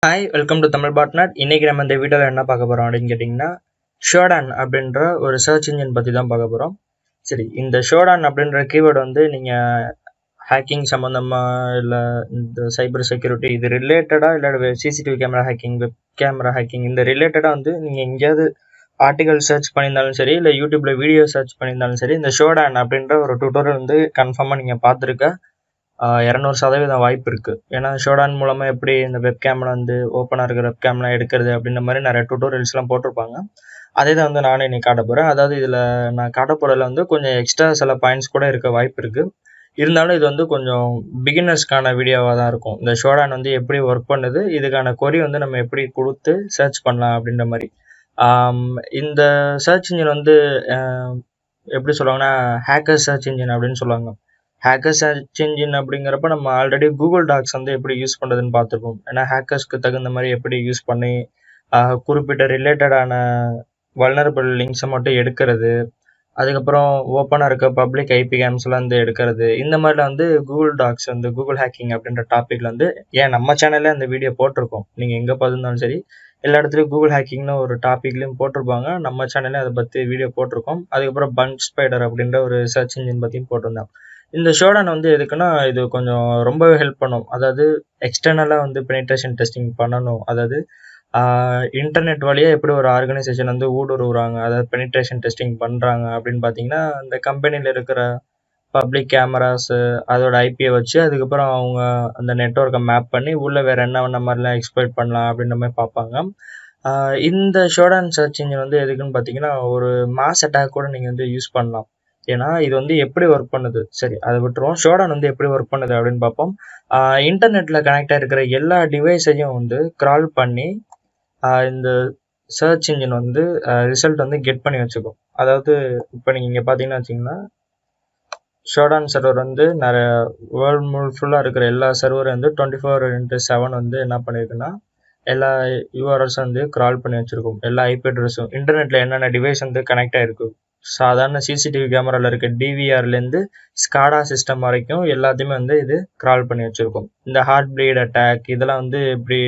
Hi welcome to Tamil botnet. இன்னைக்கு நம்ம இந்த வீடியோவில் என்ன பார்க்க போகிறோம் அப்படின்னு கேட்டிங்கன்னா, ஷோடான் அப்படின்ற ஒரு சர்ச் இன்ஜின் பற்றி தான் பார்க்க போகிறோம். சரி, இந்த ஷோடான் அப்படின்ற கீவேர்டு வந்து நீங்கள் ஹேக்கிங் சம்மந்தமாக இல்லை இந்த சைபர் செக்யூரிட்டி இது ரிலேட்டடாக இல்லை CCTV camera hacking, web camera hacking இந்த ரிலேட்டடாக வந்து நீங்கள் எங்கேயாவது ஆர்டிகல் சர்ச் பண்ணியிருந்தாலும் சரி, இல்லை யூடியூப்பில் வீடியோ சர்ச் பண்ணியிருந்தாலும் சரி, இந்த ஷோடான் அப்படின்ற ஒரு டுட்டோரியல் வந்து கன்ஃபார்மாக நீங்கள் பார்த்துருக்க 200% வாய்ப்பு இருக்குது. ஏன்னா ஷோடான் மூலமாக எப்படி இந்த வெப் கேமில் வந்து ஓப்பனாக இருக்கிற வெப் கேம்லாம் எடுக்கிறது அப்படின்ற மாதிரி நிறைய டுட்டோரியல்ஸ்லாம் போட்டிருப்பாங்க. அதே தான் வந்து நானே இன்னைக்கு காட்ட போகிறேன். அதாவது இதில் நான் காட்ட போகிறதுல வந்து கொஞ்சம் எக்ஸ்ட்ரா சில பாயிண்ட்ஸ் கூட இருக்க வாய்ப்பு இருக்குது. இருந்தாலும் இது வந்து கொஞ்சம் பிகினர்ஸ்க்கான வீடியோவாக தான் இருக்கும். இந்த ஷோடான் வந்து எப்படி ஒர்க் பண்ணுது, இதுக்கான கொரி வந்து நம்ம எப்படி கொடுத்து சர்ச் பண்ணலாம் அப்படின்ற மாதிரி. இந்த சர்ச் இன்ஜின் வந்து எப்படி சொல்லுவாங்கன்னா ஹேக்கர் சர்ச் இன்ஜின் அப்படின்னு சொல்லுவாங்க. ஹேக்கர் சர்ச் இன்ஜின் அப்படிங்கிறப்ப நம்ம ஆல்ரெடி கூகுள் டாக்ஸ் வந்து எப்படி யூஸ் பண்ணுறதுன்னு பார்த்துருப்போம். ஏன்னா ஹேக்கர்ஸ்க்கு தகுந்த மாதிரி எப்படி யூஸ் பண்ணி குறிப்பிட்ட ரிலேட்டடான வல்னரபிள் லிங்க்ஸை மட்டும் எடுக்கிறது, அதுக்கப்புறம் ஓப்பனாக இருக்க பப்ளிக் ஐபி கேம்ஸ்லாம் வந்து எடுக்கிறது, இந்த மாதிரிலாம் வந்து கூகுள் டாக்ஸ் வந்து கூகுள் ஹேக்கிங் அப்படின்ற டாப்பிக்கில் வந்து நம்ம சேனல்லே அந்த வீடியோ போட்டிருக்கோம். நீங்கள் எங்கே பார்த்துருந்தாலும் சரி, எல்லா இடத்துலையும் கூகுள் ஹேக்கிங்னு ஒரு டாப்பிக்லையும் போட்டிருப்பாங்க. நம்ம சேனல்லே அதை பற்றி வீடியோ போட்டிருக்கோம். அதுக்கப்புறம் பஞ்ச் ஸ்பைடர் அப்படின்ற ஒரு சர்ச் இன்ஜின் பற்றியும் போட்டிருந்தோம். இந்த ஷோடான் வந்து எதுக்குன்னா, இது கொஞ்சம் ரொம்பவே ஹெல்ப் பண்ணும். அதாவது எக்ஸ்டர்னலாக வந்து பெனிட்ரேஷன் டெஸ்டிங் பண்ணணும். அதாவது இன்டர்நெட் வழியாக எப்படி ஒரு ஆர்கனைசேஷன் வந்து ஊடுருவுறாங்க, அதாவது பெனிட்ரேஷன் டெஸ்டிங் பண்ணுறாங்க அப்படின்னு பார்த்தீங்கன்னா, அந்த கம்பெனியில் இருக்கிற பப்ளிக் கேமராஸு அதோட ஐபியை வச்சு அதுக்கப்புறம் அவங்க அந்த நெட்ஒர்க்கை மேப் பண்ணி உள்ளே வேறு என்ன மாதிரிலாம் எக்ஸ்ப்ளாய்ட் பண்ணலாம் அப்படின்ற மாதிரி பார்ப்பாங்க. இந்த ஷோடான் சர்ச் இன்ஜின் வந்து எதுக்குன்னு பார்த்தீங்கன்னா, ஒரு மாஸ் அட்டாக் கூட நீங்கள் வந்து யூஸ் பண்ணலாம். ஏன்னா இது வந்து எப்படி ஒர்க் பண்ணுது, சரி அதை விட்டுருவோம். ஷோடான் வந்து எப்படி ஒர்க் பண்ணுது அப்படின்னு பார்ப்போம். இன்டர்நெட்டில் கனெக்ட் ஆகிருக்கிற எல்லா டிவைஸையும் வந்து கிரால் பண்ணி இந்த சர்ச் இன்ஜின் வந்து ரிசல்ட் வந்து கெட் பண்ணி வச்சுக்கும். அதாவது இப்போ நீங்கள் இங்கே பார்த்தீங்கன்னா வச்சிங்கன்னா, ஷோடான் சர்வர் வந்து நிறைய வேர்ல்டு ஃபுல்லாக இருக்கிற எல்லா சர்வரும் வந்து 24/7 வந்து என்ன பண்ணியிருக்குன்னா, எல்லா யூஆர்எல்ஸும் வந்து கிரால் பண்ணி வச்சுருக்கும். எல்லா ஐபி அட்ரஸும் இன்டர்நெட்டில் என்னென்ன டிவைஸ் வந்து கனெக்ட் ஆகிருக்கு, சாதாரண சிசிடிவி கேமராவில் இருக்க டிவிஆர்லேருந்து ஸ்காடா சிஸ்டம் வரைக்கும் எல்லாத்தையுமே வந்து இது கிரால் பண்ணி வச்சுருக்கும். இந்த ஹார்ட் பிளீட் அட்டாக் இதெல்லாம் வந்து இப்படி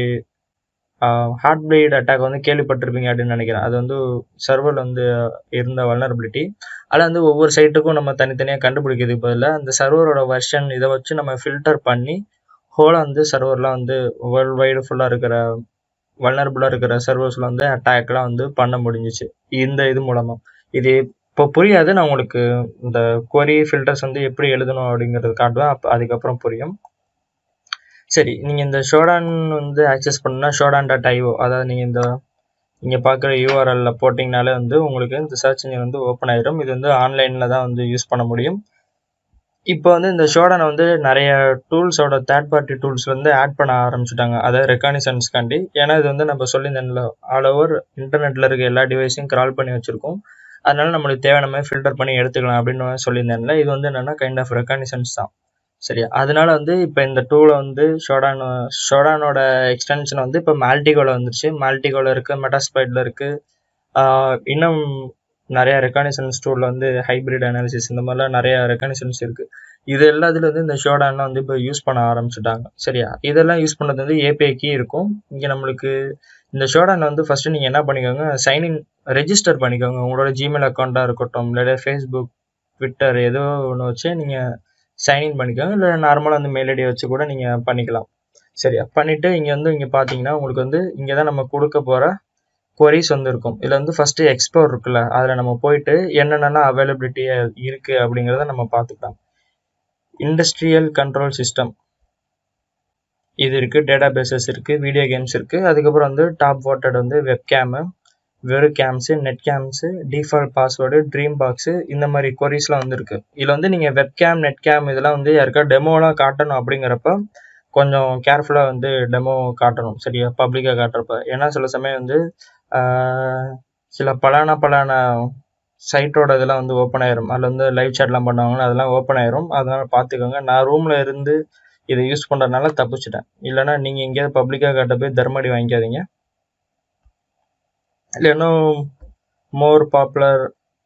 ஹார்ட் பிளீட் அட்டாக் வந்து கேள்விப்பட்டிருப்பீங்க அப்படின்னு நினைக்கிறேன். அது வந்து சர்வரில் வந்து இருந்த வல்னரபிலிட்டி. அதில் வந்து ஒவ்வொரு சைட்டுக்கும் நம்ம தனித்தனியாக கண்டுபிடிக்கிறதுக்கு பதிலாக அந்த சர்வரோட வெர்ஷன் இதை வச்சு நம்ம ஃபில்டர் பண்ணி ஹோலாக வந்து சர்வர்லாம் வந்து வேர்ல்டு வைடு ஃபுல்லாக இருக்கிற வல்னரபிளாக இருக்கிற சர்வர்ஸில் வந்து அட்டாக்லாம் வந்து பண்ண முடிஞ்சிச்சு இந்த இது மூலமாக. இது இப்போ புரியாது, நான் உங்களுக்கு இந்த கொரி ஃபில்டர்ஸ் வந்து எப்படி எழுதணும் அப்படிங்கிறது காட்டுவேன், அப்போ அதுக்கப்புறம் புரியும். சரி, நீங்கள் இந்த ஷோடான் வந்து ஆக்சஸ் பண்ணால் shodan.io, அதாவது நீங்கள் இங்கே பார்க்குற யூஆர்எல்ல போட்டிங்கனாலே வந்து உங்களுக்கு இந்த சர்ச் இன்ஜின் வந்து ஓப்பன் ஆகிடும். இது வந்து ஆன்லைனில் தான் வந்து யூஸ் பண்ண முடியும். இப்போ வந்து இந்த ஷோடானை வந்து நிறைய டூல்ஸோட தேர்ட் பார்ட்டி டூல்ஸ் வந்து ஆட் பண்ண ஆரம்பிச்சுட்டாங்க, அதாவது ரெக்கானிசன்ஸ்காண்டி. ஏன்னா இது வந்து நம்ம சொல்லியிருந்தேன்ல, ஆல் ஓவர் இன்டர்நெட்டில் இருக்க எல்லா டிவைஸையும் கிரால் பண்ணி வச்சுருக்கோம். அதனால நம்மளுக்கு தேவையான மாதிரி ஃபில்டர் பண்ணி எடுத்துக்கலாம் அப்படின்னு சொல்லியிருந்தேன்ல. இது வந்து என்னென்னா கைண்ட் ஆஃப் ரெக்கானிசன்ஸ் தான், சரியா? அதனால வந்து இப்போ இந்த டூலை வந்து ஷோடானோட எக்ஸ்டென்ஷன் வந்து இப்போ மால்டிகோவில் வந்துருச்சு. மால்டிகோவில் இருக்குது, மெட்டாஸ்பைடில் இருக்குது, இன்னும் நிறைய ரெக்கானிசன்ஸ் டூலில் வந்து ஹைப்ரிட் அனாலிசிஸ் இந்த மாதிரிலாம் நிறைய ரெக்கானிசன்ஸ் இருக்குது. இது எல்லாத்துலேயும் வந்து இந்த ஷோடான்லாம் வந்து இப்போ யூஸ் பண்ண ஆரம்பிச்சுட்டாங்க, சரியா? இதெல்லாம் யூஸ் பண்ணுறது வந்து ஏபிஐ கீ இருக்கும். இங்கே நம்மளுக்கு இந்த ஷோடான் வந்து ஃபஸ்ட்டு நீங்கள் என்ன பண்ணிக்கோங்க, சைன்இன் ரெஜிஸ்டர் பண்ணிக்கோங்க. உங்களோட ஜிமெயில் அக்கௌண்ட்டாக இருக்கட்டும், இல்லை ஃபேஸ்புக், ட்விட்டர் ஏதோ ஒன்று வச்சு நீங்கள் சைன்இன் பண்ணிக்கோங்க. இல்லை நார்மலாக வந்து மெயில் ஐடியை வச்சு கூட நீங்கள் பண்ணிக்கலாம், சரியா? பண்ணிவிட்டு இங்கே பார்த்தீங்கன்னா உங்களுக்கு வந்து இங்கே தான் நம்ம கொடுக்க போகிற கொரிஸ் வந்து இருக்கும். இதில் வந்து ஃபஸ்ட்டு எக்ஸ்ப்ளோர் இருக்குல்ல, அதில் நம்ம போயிட்டு என்னென்னா அவைலபிலிட்டியாக இருக்குது அப்படிங்கிறத நம்ம பார்த்துக்கலாம். இண்டஸ்ட்ரியல் கண்ட்ரோல் சிஸ்டம் இது இருக்குது, டேட்டா பேசஸ் இருக்குது, வீடியோ கேம்ஸ் இருக்குது, அதுக்கப்புறம் வந்து டாப் வாட்டட் வந்து வெப்கேமு, வெறு games, net games, default password, dream box, இந்த மாதிரி கொரிஸ்லாம் வந்து இருக்குது. இதில் வந்து நீங்கள் வெப்கேம், நெட் கேம் இதெல்லாம் வந்து யாருக்கா டெமோலாம் காட்டணும் அப்படிங்கிறப்ப கொஞ்சம் கேர்ஃபுல்லாக வந்து டெமோ காட்டணும், சரியா? பப்ளிக்காக காட்டுறப்ப. ஏன்னா சில சமயம் வந்து சில பலான சைட்டோட இதெல்லாம் வந்து ஓப்பன் ஆயிரும். அதில் வந்து லைவ் சேட்லாம் பண்ணுவாங்கன்னா அதெல்லாம் ஓப்பன் ஆயிரும். அதனால் பார்த்துக்கோங்க. நான் ரூமில் இருந்து இதை யூஸ் பண்ணுறதுனால தப்பிச்சிட்டேன். இல்லைனா நீங்கள் எங்கேயாவது பப்ளிக்காக காட்ட போய் தர்மடி வாங்கிக்காதீங்க. இல்லை இன்னும் மோர் பாப்புலர்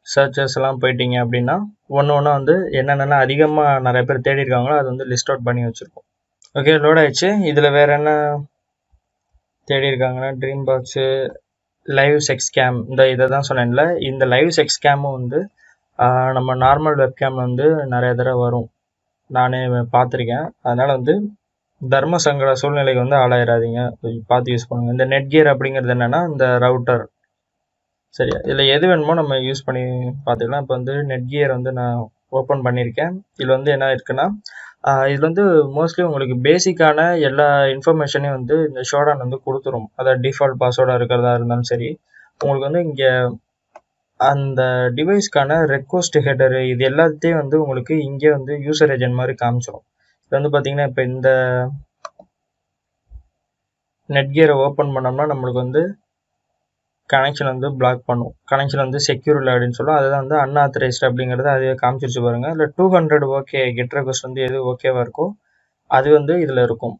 சர்ச்சஸ் எல்லாம் போயிட்டீங்க அப்படின்னா ஒன்று வந்து என்னென்னலாம் அதிகமாக நிறைய பேர் தேடி இருக்காங்களோ அது வந்து லிஸ்ட் அவுட் பண்ணி வச்சுருக்கோம். ஓகே, லோட் ஆயிடுச்சு. இதில் வேறு என்ன தேடி இருக்காங்கன்னா dream box, live sex game, இதை தான் சொன்னேன்ல. இந்த லைவ் செக்ஸ் கேமும் வந்து நம்ம நார்மல் வெப்கேம் வந்து நிறைய தடவை வரும், நானே பார்த்துருக்கேன். அதனால் வந்து தர்ம சங்கட சூழ்நிலைக்கு வந்து ஆளாயிராதீங்க, பார்த்து யூஸ் பண்ணுங்கள். இந்த நெட் கியர் அப்படிங்கிறது என்னென்னா இந்த ரவுட்டர், சரியா? இதில் எது வேணுமோ நம்ம யூஸ் பண்ணி பார்த்துக்கலாம். இப்போ வந்து நெட் கியர் வந்து நான் ஓப்பன் பண்ணியிருக்கேன். இதில் வந்து என்ன இருக்குன்னா, இதில் வந்து மோஸ்ட்லி உங்களுக்கு பேசிக்கான எல்லா இன்ஃபர்மேஷனையும் வந்து இந்த ஷோடான் வந்து கொடுத்துரும். அதாவது டிஃபால்ட் பாஸ்வேர்டாக இருக்கிறதா இருந்தாலும் சரி, உங்களுக்கு வந்து இங்கே அந்த டிவைஸ்க்கான ரெக்வஸ்ட் ஹெடரு இது எல்லாத்தையும் வந்து உங்களுக்கு இங்கே வந்து யூசர் ஏஜென்ட் மாதிரி காமிச்சிடும். இது வந்து பார்த்தீங்கன்னா இப்போ இந்த நெட் கியரை ஓப்பன் பண்ணோம்னா நம்மளுக்கு வந்து கனெக்ஷன் வந்து பிளாக் பண்ணும், கனெக்ஷன் வந்து செக்யூர் இல்லை அப்படின்னு சொல்லும். அதுதான் வந்து அன்ஆத்தரைஸ்டு அப்படிங்கிறது அதுவே காமிச்சிருச்சு பாருங்க. இல்லை 200 ஓகே கெட் ரெக்வஸ்ட் வந்து எது ஓகேவாக இருக்கோ அது வந்து இதில் இருக்கும்.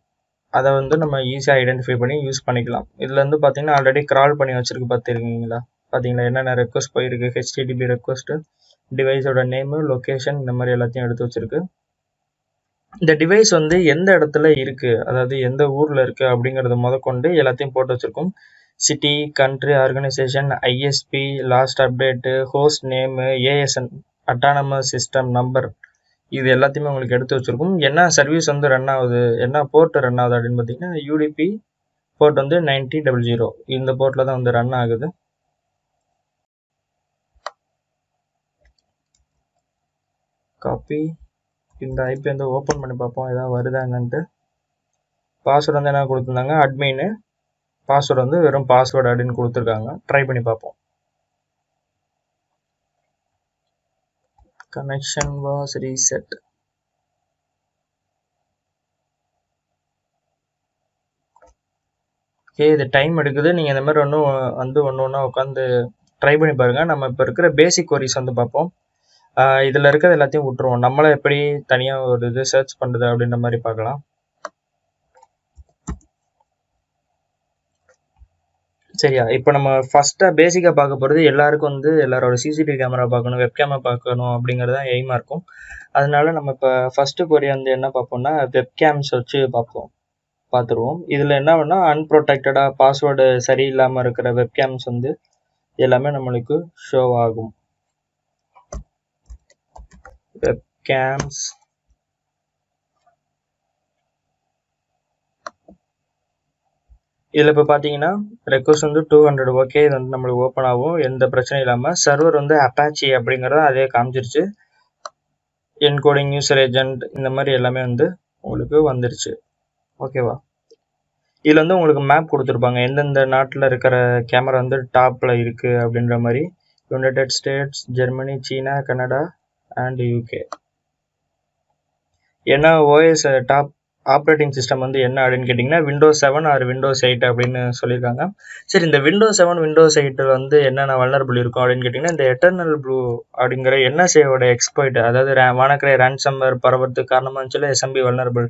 அதை வந்து நம்ம ஈஸியாக ஐடென்டிஃபை பண்ணி யூஸ் பண்ணிக்கலாம். இதில் வந்து பார்த்தீங்கன்னா ஆல்ரெடி கிரால் பண்ணி வச்சிருக்கு, பார்த்துருக்கீங்களா? பார்த்தீங்களா என்னென்ன ரெக்வஸ்ட் போயிருக்கு, ஹெச்டிடிபி ரெக்வஸ்ட்டு, டிவைஸோட நேமு, லொக்கேஷன், இந்த மாதிரி எல்லாத்தையும் எடுத்து வச்சிருக்கு. இந்த டிவைஸ் வந்து எந்த இடத்துல இருக்குது, அதாவது எந்த ஊரில் இருக்குது அப்படிங்கிறத முதற்கொண்டு எல்லாத்தையும் போட்டு வச்சுருக்கோம். City, country, organisation, ISP, last update, host name, ASN, autonomous system number, இது எல்லாத்தையுமே உங்களுக்கு எடுத்து வச்சுருக்கோம். என்ன சர்வீஸ் வந்து ரன் ஆகுது, என்ன போர்ட் ரன் ஆகுது அப்படின்னு பார்த்தீங்கன்னா யூடிபி போர்ட் வந்து 9000, இந்த போர்ட்டில் தான் வந்து ரன் ஆகுது. காப்பி, இந்த ஐபி வந்து ஓப்பன் பண்ணி பார்ப்போம் ஏதாவது வருதா என்னன்ட்டு. பாஸ்வேர்டு வந்து என்ன கொடுத்துருந்தாங்க, அட்மின்னு, பாஸ்வேர்டு வந்து வெறும் பாஸ்வேர்டு அப்படின்னு கொடுத்துருக்காங்க. ட்ரை பண்ணி பார்ப்போம். Connection was reset. ஓகே, இது டைம் எடுக்குது. நீங்கள் இந்த மாதிரி ஒன்று ஒன்றா உட்காந்து ட்ரை பண்ணி பாருங்கள். நம்ம இப்போ இருக்கிற பேசிக் ஒரிஸ் வந்து பார்ப்போம். இதில் இருக்கிறது எல்லாத்தையும் விட்டுருவோம், நம்மளை எப்படி தனியாக ஒரு இது சர்ச் பண்ணுறது அப்படின்ற மாதிரி பார்க்கலாம். சரியா? இப்போ நம்ம ஃபஸ்ட்டாக பேசிக்காக பார்க்க போகிறது, எல்லாருக்கும் வந்து எல்லாரோட சிசிடிவி கேமரா பார்க்கணும், வெப் கேமரா பார்க்கணும் அப்படிங்கிறது தான் எய்மாக இருக்கும். அதனால நம்ம இப்போ ஃபஸ்ட்டு கொரி வந்து என்ன பார்ப்போம்னா வெப் கேம்ஸ் வச்சு பார்த்துருவோம். இதில் என்ன வேணா அன்ப்ரொடெக்டடாக பாஸ்வேர்டு சரியில்லாமல் இருக்கிற வெப் கேம்ஸ் வந்து எல்லாமே நம்மளுக்கு ஷோ ஆகும். வெப் கேம்ஸ், இதில் இப்போ பார்த்தீங்கன்னா ரெக்வஸ்ட் வந்து 200 ஓகே, இது வந்து நம்மளுக்கு ஓப்பன் ஆகும் எந்த பிரச்சனையும் இல்லாமல். சர்வர் வந்து அப்பாச்சி அப்படிங்கிறத அதே காமிச்சிருச்சு. என்கோடிங், யூசர் ஏஜென்ட், இந்த மாதிரி எல்லாமே வந்து உங்களுக்கு வந்துருச்சு. ஓகேவா? இதில் வந்து உங்களுக்கு மேப் கொடுத்துருப்பாங்க, எந்தெந்த நாட்டில் இருக்கிற கேமரா வந்து டாப்பில் இருக்குது அப்படின்ற மாதிரி. United states, Germany, China, Canada and UK. ஏன்னா ஓஎஸ் டாப் ஆப்ரேட்டிங் சிஸ்டம் வந்து என்ன அப்படின்னு கேட்டிங்கன்னா விண்டோஸ் 7 ஆர் விண்டோஸ் 8 அப்படின்னு சொல்லியிருக்காங்க. சரி, இந்த விண்டோஸ் 7 விண்டோஸ் 8 வந்து என்னென்ன வல்னரபிள் இருக்கும் அப்படின்னு கேட்டிங்கன்னா இந்த எட்டர்னல் ப்ளூ அப்படிங்கிற என்எஸ்ஏவோட எக்ஸ்பர்ட், அதாவது வானக்கிற ரேன்சம்வேர் பரவறதுக்கு காரணமாக இருந்துச்சுல எஸ்எம்பி வல்னரபிள்,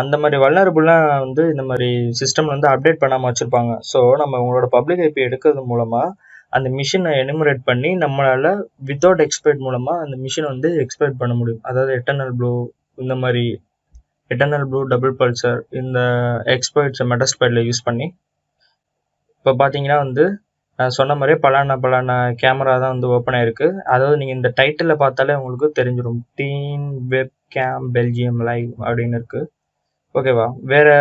அந்த மாதிரி வல்னரபிள்லாம் வந்து இந்த மாதிரி சிஸ்டம் வந்து அப்டேட் பண்ணாமல் வச்சுருப்பாங்க. ஸோ நம்ம உங்களோட பப்ளிக் ஐபி எடுக்கிறது மூலமாக அந்த மிஷினை எனுமரேட் பண்ணி நம்மளால் வித்தவுட் எக்ஸ்பர்ட் மூலமாக அந்த மிஷினை வந்து எக்ஸ்பர்ட் பண்ண முடியும். அதாவது எட்டர்னல் ப்ளூ, இந்த மாதிரி எட்டர்னல் ப்ளூ, டபுள் பல்சர், இந்த எக்ஸ்பர்ட்ஸ் மெட்டாஸ்பைடில் யூஸ் பண்ணி இப்போ பார்த்தீங்கன்னா வந்து நான் சொன்ன மாதிரியே பலான கேமரா தான் வந்து ஓப்பன் ஆயிருக்கு. அதாவது நீங்கள் இந்த டைட்டிலில் பார்த்தாலே உங்களுக்கு தெரிஞ்சிடும், teen web cam Belgium live அப்படின்னு இருக்குது. ஓகேவா? வேறு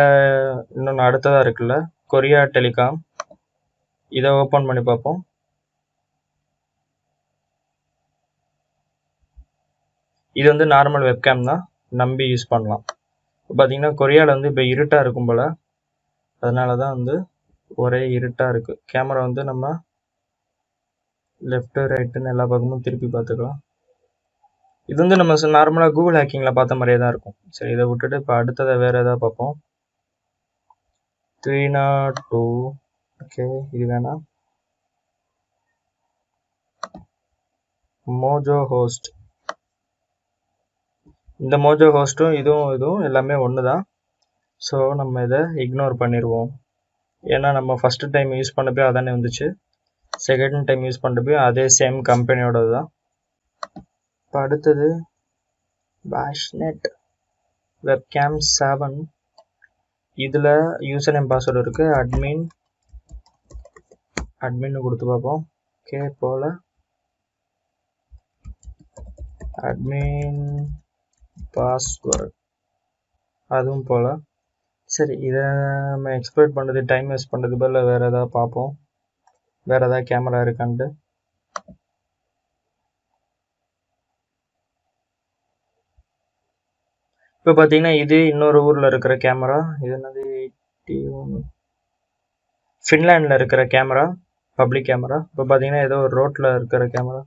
இன்னொன்று அடுத்ததாக இருக்குல்ல, கொரியா டெலிகாம், இதை ஓப்பன் பண்ணி பார்ப்போம். இது வந்து நார்மல் வெப்கேம் தான், நம்பி யூஸ் பண்ணலாம். பார்த்தீங்கன்னா கொரியாவில் வந்து இப்போ இருட்டாக இருக்கும் போல், அதனால தான் வந்து ஒரே இருட்டாக இருக்குது. கேமரா வந்து நம்ம லெஃப்ட்டு ரைட்டுன்னு எல்லா பக்கமும் திருப்பி பார்த்துக்கலாம். இது வந்து நம்ம நார்மலாக கூகுள் ஹேக்கிங்கில் பார்த்த மாதிரியே தான் இருக்கும். சரி, இதை விட்டுட்டு இப்போ அடுத்ததை வேறு எதாவது பார்ப்போம். 302, ஓகே, இது வேணாம். மோஜோ ஹோஸ்ட், இந்த மோஜோ ஹோஸ்ட்டும் இதுவும் எல்லாமே ஒன்று தான். ஸோ நம்ம இதை இக்னோர் பண்ணிடுவோம். ஏன்னா நம்ம ஃபஸ்ட்டு டைம் யூஸ் பண்ணப்போ அதானே வந்துச்சு, செகண்ட் டைம் யூஸ் பண்ணுறப்போ அதே சேம் கம்பெனியோடது தான். இப்போ அடுத்தது பேஷ்நெட் வெப்கேம் 7. இதில் யூசர் நேம் பாஸ்வேர்டு இருக்குது. அட்மின்னு கொடுத்து பார்ப்போம். ஓகே, போல் அட்மின் பாஸ்வேர்டு அதுவும் போல். சரி, இதை நம்ம எக்ஸ்ப்ளோர் பண்ணுறது டைம் வேஸ்ட் பண்ணுறது பதில் வேறு எதாவது பார்ப்போம். வேறு எதாவது கேமரா இருக்கான்ட்டு. இப்போ பார்த்தீங்கன்னா இது இன்னொரு ஊரில் இருக்கிற கேமரா. இது என்னது, ஃபின்லாண்டில் இருக்கிற கேமரா, பப்ளிக் கேமரா. இப்போ பார்த்தீங்கன்னா ஏதோ ஒரு ரோட்டில் இருக்கிற கேமரா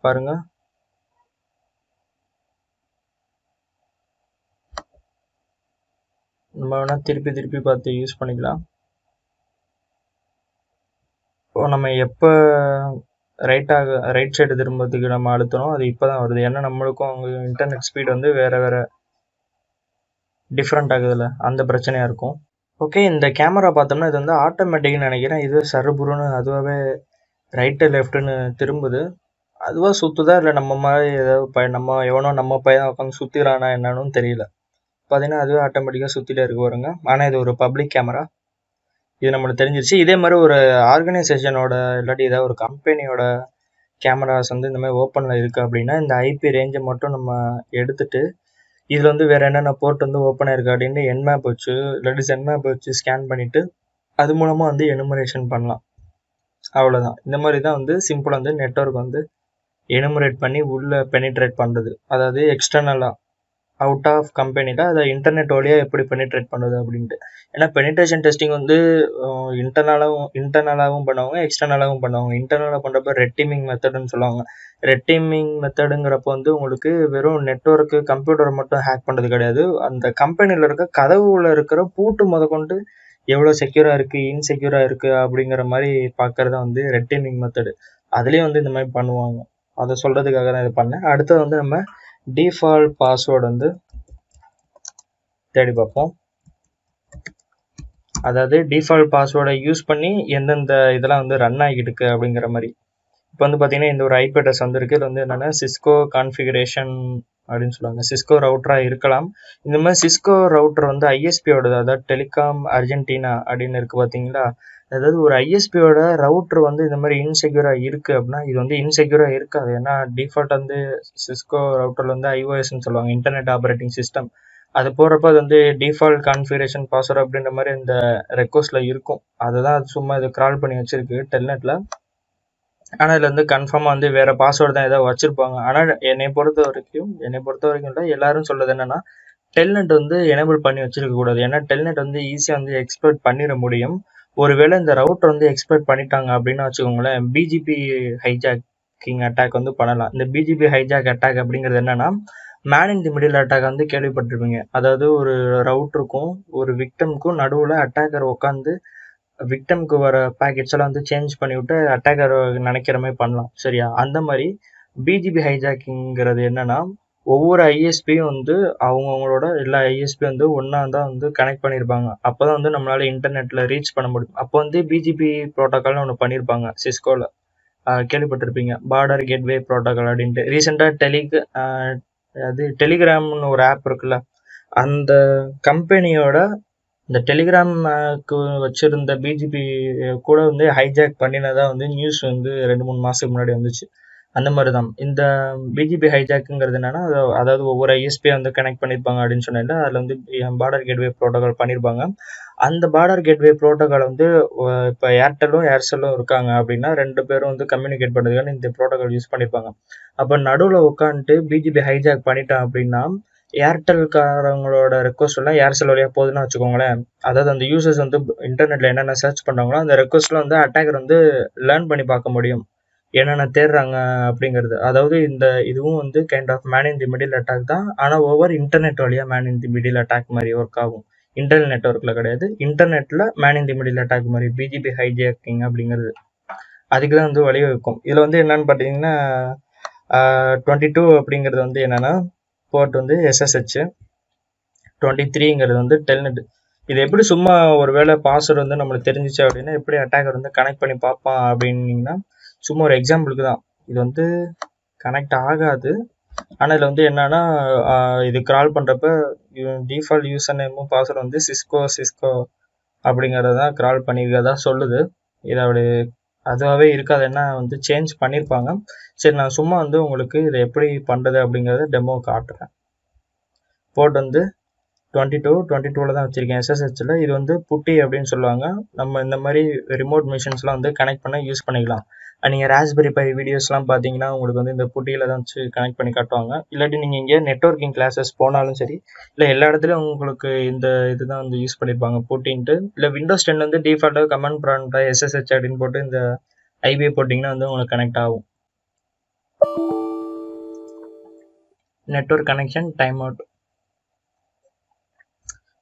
பாருங்கள். நம்ம வேணால் திருப்பி பார்த்து யூஸ் பண்ணிக்கலாம். இப்போ நம்ம எப்போ ரைட் சைடு திரும்புறதுக்கு நம்ம அழுத்தணும், அது இப்போ தான் வருது. ஏன்னா நம்மளுக்கும் அவங்க இன்டர்நெட் ஸ்பீட் வந்து வேறு டிஃப்ரெண்ட் ஆகுதுல்ல, அந்த பிரச்சனையாக இருக்கும். ஓகே, இந்த கேமரா பார்த்தோம்னா இது வந்து ஆட்டோமேட்டிக்னு நினைக்கிறேன். இதுவே சருபுருன்னு அதுவாகவே ரைட்டு லெஃப்ட்டுன்னு திரும்புது. அதுவாக சுற்றுதா இல்லை நம்ம மாதிரி ஏதாவது நம்ம பையன் உட்காந்து சுற்றிக்கிறானா என்னன்னு தெரியல. பார்த்தீங்கன்னா அதுவே ஆட்டோமேட்டிக்காக சுற்றிட்டே இருக்கு பாருங்க. ஆனால் இது ஒரு பப்ளிக் கேமரா, இது நம்மளுக்கு தெரிஞ்சிருச்சு. இதே மாதிரி ஒரு ஆர்கனைசேஷனோட இல்லாட்டி ஏதாவது ஒரு கம்பெனியோட கேமராஸ் வந்து இந்த மாதிரி ஓப்பனில் இருக்குது அப்படின்னா இந்த ஐபி ரேஞ்சை மட்டும் நம்ம எடுத்துட்டு இதில் வந்து வேறு என்னென்ன போர்ட் வந்து ஓப்பன் ஆயிருக்கு அப்படின்னு என்மேப் வச்சு இல்லாட்டி சென்மேப் வச்சு ஸ்கேன் பண்ணிவிட்டு அது மூலமாக வந்து எனுமரேஷன் பண்ணலாம். அவ்வளோதான். இந்த மாதிரி தான் வந்து சிம்பிளாக வந்து நெட்வொர்க் வந்து எனுமரேட் பண்ணி உள்ளே பெனிட்ரேட் பண்ணுறது. அதாவது எக்ஸ்டர்னலாக அவுட் ஆஃப் கம்பெனியில் அதை இன்டர்நெட் வழியாக எப்படி பெனிட்ரேட் பண்ணுறது அப்படின்ட்டு. ஏன்னா பெனிட்ரேஷன் டெஸ்டிங் வந்து இன்டர்னலாகவும் பண்ணுவாங்க, எக்ஸ்டர்னலாகவும் பண்ணுவாங்க. இன்டர்னலாக பண்ணுறப்ப ரெட் டீமிங் மெத்தடுன்னு சொல்லுவாங்க. ரெட் டீமிங் மெத்தடுங்கிறப்ப வந்து உங்களுக்கு வெறும் நெட்வொர்க்கு கம்ப்யூட்டரை மட்டும் ஹேக் பண்ணுறது கிடையாது, அந்த கம்பெனியில் இருக்க கதவுல இருக்கிற பூட்டு முதற்கொண்டு எவ்வளோ செக்யூராக இருக்குது, இன்செக்யூராக இருக்குது அப்படிங்கிற மாதிரி பார்க்குறது வந்து ரெட் டீமிங் மெத்தடு. அதுலேயும் வந்து இந்த மாதிரி பண்ணுவாங்க. அதை சொல்கிறதுக்காக தான் இது பண்ணேன். அடுத்தது வந்து நம்ம டிஃபால்ட் பாஸ்வேர்டு வந்து தேடி பார்ப்போம். அதாவது டிஃபால்ட் பாஸ்வேர்டை யூஸ் பண்ணி எந்தெந்த இதெல்லாம் வந்து ரன் ஆகிட்டு இருக்கு அப்படிங்கிற மாதிரி. இப்போ வந்து பார்த்தீங்கன்னா இந்த ஒரு ஐபி அட்ரஸ் வந்துருக்கு. இது வந்து என்னென்னா சிஸ்கோ கான்ஃபிகரேஷன் அப்படின்னு சொல்லுவாங்க. சிஸ்கோ ரவுட்டராக இருக்கலாம். இந்த மாதிரி சிஸ்கோ ரவுட்டர் வந்து ஐஎஸ்பியோட, அதாவது டெலிகாம் அர்ஜென்டினா அப்படின்னு இருக்குது பார்த்தீங்களா. அதாவது ஒரு ஐஎஸ்பியோட ரவுட்டர் வந்து இந்த மாதிரி இன்செக்யூராக இருக்குது அப்படின்னா இது வந்து இன்செக்யூராக இருக்காது. ஏன்னா டிஃபால்ட் வந்து சிஸ்கோ ரவுட்டரில் வந்து ஐஓஎஸ்ன்னு சொல்லுவாங்க, இன்டர்நெட் ஆப்ரேட்டிங் சிஸ்டம். அது போகிறப்ப அது வந்து டிஃபால்ட் கான்ஃபிகரேஷன் பாஸ்வேர்டு அப்படின்ற மாதிரி இந்த ரெக்வஸ்ட்டில் இருக்கும். அதுதான் அது சும்மா இது கிரால் பண்ணி வச்சுருக்கு டெல்நெட்டில். ஆனால் இதில் வந்து கன்ஃபார்மாக வந்து வேறு பாஸ்வேர்டு தான் ஏதாவது வச்சுருப்பாங்க. ஆனால் என்னை பொறுத்த வரைக்கும் இல்லை, எல்லாரும் சொல்கிறது என்னென்னா டெல்நெட் வந்து எனேபிள் பண்ணி வச்சுருக்கக்கூடாது. ஏன்னா டெல்நெட் வந்து ஈஸியாக வந்து எக்ஸ்ப்ளோய்ட் பண்ணிட முடியும். ஒருவேளை இந்த ரவுட்டர் வந்து எக்ஸ்ப்ளோய்ட் பண்ணிட்டாங்க அப்படின்னு வச்சுக்கோங்களேன், பிஜிபி ஹைஜாக்கிங் அட்டாக் வந்து பண்ணலாம். இந்த பிஜிபி ஹைஜாக் அட்டாக் அப்படிங்கிறது என்னென்னா man in the middle attack வந்து கேள்விப்பட்டிருப்பீங்க. அதாவது ஒரு ரவுட்டருக்கும் ஒரு விக்டமுக்கும் நடுவில் அட்டாக்கர் உட்காந்து விக்டமுக்கு வர பேக்கெட்ஸ் எல்லாம் வந்து சேஞ்ச் பண்ணிவிட்டு அட்டாக்கர் நினைக்கிற மாதிரி பண்ணலாம். சரியா? அந்த மாதிரி பிஜிபி ஹைஜாக்கிங்கிறது என்னன்னா ஒவ்வொரு ஐஎஸ்பியும் வந்து அவங்கவுங்களோட எல்லா ஐஎஸ்பி வந்து ஒன்றா தான் வந்து கனெக்ட் பண்ணியிருப்பாங்க. அப்போ தான் வந்து நம்மளால் இன்டர்நெட்டில் ரீச் பண்ண முடியும். அப்போ வந்து பிஜிபி ப்ரோட்டோக்கால்னு ஒன்று பண்ணியிருப்பாங்க சிஸ்கோவில், கேள்விப்பட்டிருப்பீங்க, பார்டர் கேட்வே ப்ரோட்டோக்கால் அப்படின்ட்டு. ரீசெண்டாக டெலிகிராம்னு ஒரு ஆப் இருக்குல்ல, அந்த கம்பெனியோட இந்த டெலிகிராமுக்கு வச்சுருந்த பிஜிபி கூட வந்து ஹைஜாக் பண்ணினதாக வந்து நியூஸ் வந்து 2-3 மாதத்துக்கு முன்னாடி வந்துச்சு. அந்த மாதிரி தான் இந்த பிஜிபி ஹைஜாக்குங்கிறது என்னென்னா அதாவது ஒவ்வொரு ஐஎஸ்பியை வந்து கனெக்ட் பண்ணியிருப்பாங்க அப்படின்னு சொன்னேன்ல, அதில் வந்து பார்டர் கேட்வே ப்ரோட்டோக்கால் பண்ணியிருப்பாங்க. அந்த பார்டர் கேட்வே ப்ரோட்டோக்கால் வந்து இப்போ ஏர்செல்லும் இருக்காங்க அப்படின்னா 2 பேரும் வந்து கம்யூனிகேட் பண்ணுறதுக்கான இந்த ப்ரோட்டோக்கால் யூஸ் பண்ணியிருப்பாங்க. அப்போ நடுவில் உட்காந்துட்டு பிஜிபி ஹைஜாக் பண்ணிட்டான் அப்படின்னா ஏர்டெல்காரங்களோட ரெக்வஸ்ட் எல்லாம் ஏர்செல் வழியாக போகுதுன்னு வச்சுக்கோங்களேன். அதாவது அந்த யூசர்ஸ் வந்து இன்டர்நெட்டில் என்னென்ன சர்ச் பண்ணுறாங்களோ அந்த ரெக்வஸ்ட்டில் வந்து அட்டாக்கர் வந்து லேர்ன் பண்ணி பார்க்க முடியும் என்னென்ன தேடுறாங்க அப்படிங்கிறது. அதாவது இதுவும் வந்து kind of man in the middle attack தான். ஆனால் ஓவர் இன்டர்நெட் வழியாக man in the middle attack மாதிரி ஒர்க் ஆகும். இன்டர்னல் நெட்வொர்க்கில் கிடையாது, இன்டர்நெட்டில் man in the middle attack மாதிரி பிஜிபி ஹைஜாக்கிங் அப்படிங்கிறது. அதுக்கு தான் வந்து வழிவகுக்கும். இதில் வந்து என்னென்னு பார்த்தீங்கன்னா 22 அப்படிங்கிறது வந்து என்னென்னா போர்ட் வந்து SSH, 23ங்கிறது வந்து டெல்நெட். இது எப்படி சும்மா ஒரு வேளை பாஸ்வேர்டு வந்து நம்மளுக்கு தெரிஞ்சிச்சு அப்படின்னா எப்படி அட்டாக்கர் வந்து கனெக்ட் பண்ணி பார்ப்பான் அப்படின்னீங்கன்னா சும்மா ஒரு எக்ஸாம்பிளுக்கு தான். இது வந்து கனெக்ட் ஆகாது, ஆனால் இதில் வந்து என்னன்னா இது கிரால் பண்ணுறப்ப டிஃபால்ட் யூசர் நேமும் பாஸ்வேர்டு வந்து சிஸ்கோ அப்படிங்கிறத தான் கிரால் பண்ணியிருக்கதா சொல்லுது. இதை அப்படி அதுவாகவே இருக்காதுன்னா வந்து சேஞ்ச் பண்ணியிருப்பாங்க. சரி, நான் சும்மா வந்து உங்களுக்கு இதை எப்படி பண்ணுறது அப்படிங்கிறத டெமோ காட்டுறேன். போர்ட் வந்து 22 தான் வச்சுருக்கேன் SSHல. இது வந்து புட்டி அப்படின்னு சொல்லுவாங்க. நம்ம இந்த மாதிரி ரிமோட் மிஷின்ஸ்லாம் வந்து கனெக்ட் பண்ண யூஸ் பண்ணிக்கலாம். நீங்கள் ராஸ்பெரி பை வீடியோஸ்லாம் பார்த்தீங்கன்னா உங்களுக்கு வந்து இந்த புட்டியில் தான் வச்சு கனெக்ட் பண்ணி காட்டுவாங்க. இல்லாட்டி நீங்கள் இங்கே நெட்வொர்க்கிங் கிளாஸஸ் போனாலும் சரி, இல்லை எல்லா இடத்துலையும் உங்களுக்கு இந்த இதுதான் வந்து யூஸ் பண்ணியிருப்பாங்க புட்டின்ட்டு. இல்லை விண்டோஸ் 10 வந்து டிஃபால்ட்டாக கமெண்ட் ப்ராம்ப்டாக SSH அப்படின்னு போட்டு இந்த ஐபிஐ போட்டிங்கன்னா வந்து உங்களுக்கு கனெக்ட் ஆகும். Network connection time out.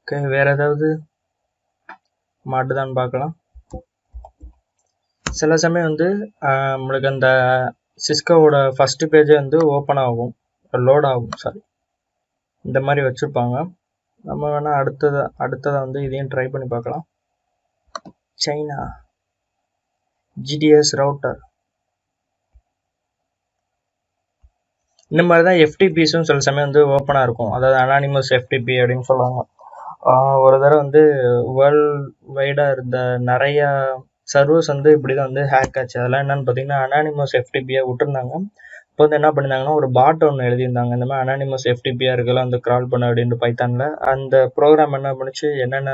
Okay, வேறு ஏதாவது மாட்டுதான்னு பார்க்கலாம். சில சமயம் வந்து நம்மளுக்கு அந்த சிஸ்கோவோட ஃபஸ்ட்டு பேஜே வந்து ஓப்பன் ஆகும், லோட் ஆகும், சாரி, இந்த மாதிரி வச்சுருப்பாங்க. நம்ம வேணால் அடுத்ததை வந்து இதையும் ட்ரை பண்ணி பார்க்கலாம். China GDS router. இந்த மாதிரி தான் FTPஸும் சில சமயம் வந்து ஓப்பனாக இருக்கும். அதாவது அனானிமஸ் FTP அப்படின்னு சொல்லுவாங்க. ஒரு தடவை வந்து வேர்ல்ட் வைடாக இருந்த நிறையா சர்வர்ஸ் வந்து இப்படி தான் வந்து ஹேக் ஆச்சு. அதெல்லாம் என்னென்னு பார்த்தீங்கன்னா அனானிமஸ் FTPயாக விட்டுருந்தாங்க. இப்போ வந்து என்ன பண்ணியிருந்தாங்கன்னா ஒரு பாட் ஒன்று எழுதியிருந்தாங்க. இந்த மாதிரி அனானிமஸ் FTPயாக இருக்கலாம் வந்து கிரால் பண்ண அப்படின்ட்டு பைத்தானில். அந்த ப்ரோக்ராம் என்ன பண்ணிச்சு, என்னென்ன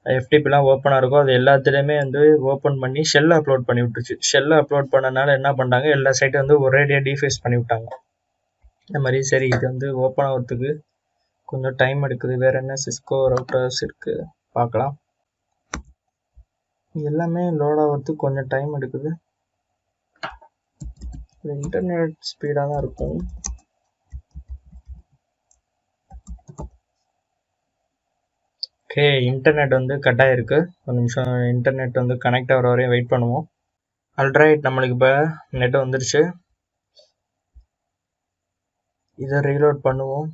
FTPலாம் ஓப்பனாக இருக்கோ அது எல்லாத்துலேயுமே வந்து ஓப்பன் பண்ணி ஷெல்லை அப்லோட் பண்ணி விட்டுருச்சு. ஷெல்லை அப்லோட் பண்ணனால என்ன பண்ணிட்டாங்க, எல்லா சைட்டும் வந்து ஒரேடியாக டிஃபேஸ் பண்ணி விட்டாங்க. இந்த மாதிரி சரி, இது வந்து ஓப்பன் ஆகிறதுக்கு கொஞ்சம் டைம் எடுக்குது. வேறு என்ன சிஸ்கோ ரவுட்டர்ஸ் இருக்குது பார்க்கலாம். எல்லாமே லோட் ஆகிறதுக்கு கொஞ்சம் டைம் எடுக்குது. இன்டர்நெட் ஸ்பீடாக தான் இருக்கும். ஓகே, இன்டர்நெட் வந்து கட் ஆகிருக்கு. ஒரு நிமிஷம் இன்டர்நெட் வந்து கனெக்ட் ஆகிற வரையும் வெயிட் பண்ணுவோம். ஆல்ரைட், நம்மளுக்கு இப்போ நெட் வந்துருச்சு. இதை ரீலோட் பண்ணுவோம்.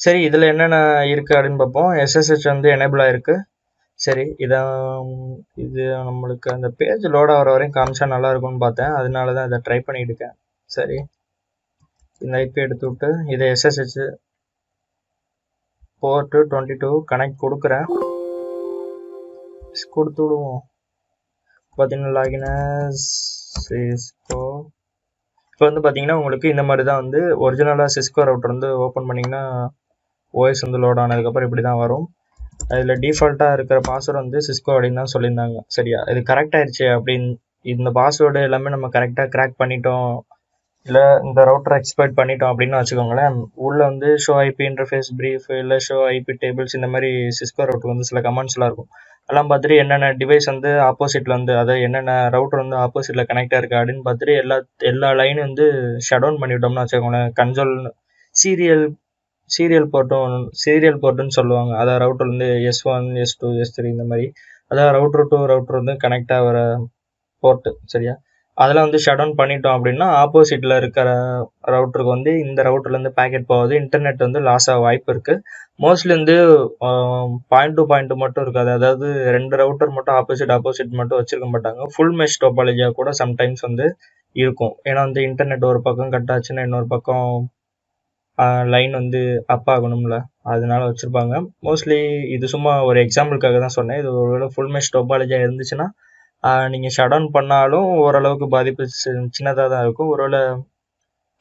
சரி, இதில் என்னென்ன இருக்குது அப்படின்னு பார்ப்போம். SSH வந்து எனேபிள் ஆகிருக்கு. சரி, இது நம்மளுக்கு அந்த பேஜ் லோட் ஆகிற வரையும் காமிச்சா நல்லா இருக்கும்னு பார்த்தேன். அதனால தான் இதை ட்ரை பண்ணிட்டு இருக்கேன். சரி, இந்த ஐபி எடுத்து விட்டு இதை SSH போர்ட் 22 கனெக்ட் கொடுக்குறேன். கொடுத்து விடுவோம். பார்த்தீங்கன்னா லாகின் சிஸ்கோ. இப்போ வந்து பார்த்தீங்கன்னா உங்களுக்கு இந்த மாதிரி தான் வந்து ஒரிஜினலாக சிஸ்கோ ரவுட்டர் வந்து ஓப்பன் பண்ணிங்கன்னா ஓஎஸ் வந்து லோட் ஆனதுக்கப்புறம் இப்படி தான் வரும். அதில் டிஃபால்ட்டாக இருக்கிற பாஸ்வேர்டு வந்து சிஸ்கோ அப்படின்னு தான் சொல்லியிருந்தாங்க. சரியா, இது கரெக்ட் ஆயிடுச்சு அப்படின்னு இந்த பாஸ்வேர்டு எல்லாமே நம்ம கரெக்டாக கிராக் பண்ணிட்டோம், இல்லை இந்த ரவுட்டர் எக்ஸ்பெக்ட் பண்ணிட்டோம் அப்படின்னு வச்சுக்கோங்களேன். உள்ள வந்து ஷோ ஐபி இன்டர்ஃபேஸ் பிரீஃப் இல்லை ஷோ ஐபி டேபிள்ஸ் இந்த மாதிரி சிஸ்கோ ரவுட்டர் வந்து சில கமெண்ட்ஸ்லாம் இருக்கும். அதெல்லாம் பார்த்துட்டு என்னென்ன டிவைஸ் வந்து ஆப்போசிட்டில் வந்து அதாவது என்னென்ன ரவுட்டர் வந்து ஆப்போசிட்டில் கனெக்ட் ஆயிருக்கு அப்படின்னு பார்த்துட்டு எல்லா லைனும் வந்து ஷட் டவுன் பண்ணிவிட்டோம்னு வச்சுக்கோங்களேன். கன்சோல் சீரியல் போர்ட்டுன்னு சொல்லுவாங்க. அதாவது ரவுட்டர் வந்து S1 S2 S3 இந்த மாதிரி, அதாவது ரவுட்டர் டு ரவுட்டர் வந்து கனெக்ட் ஆகிற போர்ட்டு. சரியா, அதெல்லாம் வந்து ஷட் டவுன் பண்ணிட்டோம் அப்படின்னா ஆப்போசிட்டில் இருக்கிற ரவுட்டருக்கு வந்து இந்த ரவுட்டர்லேருந்து பேக்கெட் போகாது, இன்டர்நெட் வந்து லாஸ் ஆக வாய்ப்பு இருக்குது. மோஸ்ட்லி வந்து பாயிண்ட் டு பாயிண்ட் மட்டும் இருக்காது. அதாவது 2 ரவுட்டர் மட்டும் ஆப்போசிட் மட்டும் வச்சிருக்க மாட்டாங்க. ஃபுல் மெஷ் டோபாலஜியாக கூட சம்டைம்ஸ் வந்து இருக்கும். ஏன்னா வந்து இன்டர்நெட் ஒரு பக்கம் கட் ஆச்சுன்னா இன்னொரு பக்கம் லைன் வந்து அப் ஆகணும்ல, அதனால வச்சுருப்பாங்க. மோஸ்ட்லி இது சும்மா ஒரு எக்ஸாம்பிளுக்காக தான் சொன்னேன். இது ஒருவேளை ஃபுல் மெஷ் டோபாலஜியாக இருந்துச்சுன்னா நீங்கள் ஷட் டவுன் பண்ணாலும் ஓரளவுக்கு பாதிப்பு சின்னதாக தான் இருக்கும். ஒருவேளை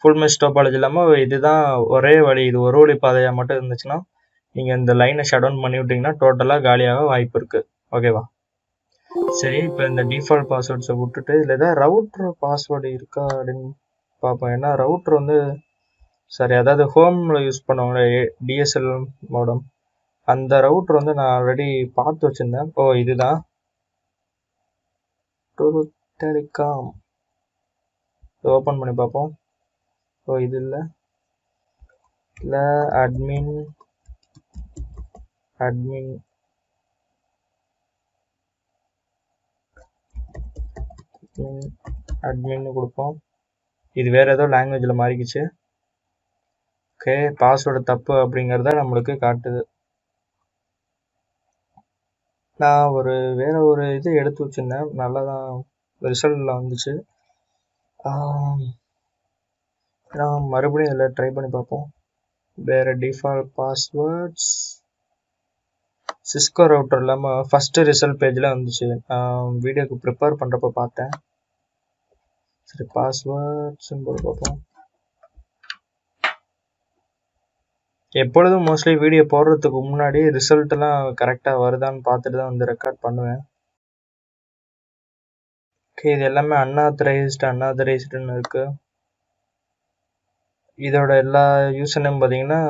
ஃபுல் மெஷ் டோபாலஜி இல்லாமல் இதுதான் ஒரே வழி, இது ஒரு வழி பாதையாக மட்டும் இருந்துச்சுன்னா நீங்கள் இந்த லைனை ஷட் டவுன் பண்ணி விட்டிங்கன்னா டோட்டலாக காலியாக வாய்ப்பு இருக்குது. ஓகேவா? சரி, இப்போ இந்த டிஃபால்ட் பாஸ்வேர்ட்ஸை விட்டுட்டு இதில் ஏதாவது ரவுட்டர் பாஸ்வேர்டு இருக்கா அப்படின்னு பார்ப்போம். ஏன்னா ரவுட்டர் வந்து சரி, அதாவது ஹோமில் யூஸ் பண்ணுவாங்களே DSL மோடம், அந்த ரவுட்டர் வந்து நான் ஆல்ரெடி பார்த்து வச்சுருந்தேன். ஓ, இதுதான் டெலிகாம். ஓப்பன் பண்ணி பார்ப்போம். ஓ, இது இல்லை அட்மின் அட்மின்னு கொடுப்போம். இது வேறு ஏதோ லாங்குவேஜில் மாறிக்கிச்சு. ஓகே, பாஸ்வேர்டு தப்பு அப்படிங்கிறத நம்மளுக்கு காட்டுது. நான் வேற ஒரு இது எடுத்து வச்சிருந்தேன், நல்லா தான் ரிசல்ட்ல வந்துச்சு. நான் மறுபடியும் இதில் ட்ரை பண்ணி பார்ப்போம். வேற டிஃபால்ட் பாஸ்வேர்ட்ஸ் சிஸ்கோ ரவுட்டர் இல்லாமல் ஃபஸ்ட்டு ரிசல்ட் பேஜில் வந்துச்சு. வீடியோக்கு ப்ரிப்பேர் பண்ணுறப்ப பார்த்தேன். சரி, பாஸ்வேர்ட் சிம்பிள் பார்ப்போம். எப்பொழுதும் மோஸ்ட்லி வீடியோ போடுறதுக்கு முன்னாடி ரிசல்ட்லாம் கரெக்டாக வருதான்னு பார்த்துட்டு தான் வந்து ரெக்கார்ட் பண்ணுவேன். ஓகே, இது எல்லாமே அன்ஆத்தரைஸ்டுன்னு இருக்கு. இதோட எல்லா யூசர் நேம் பார்த்தீங்கன்னா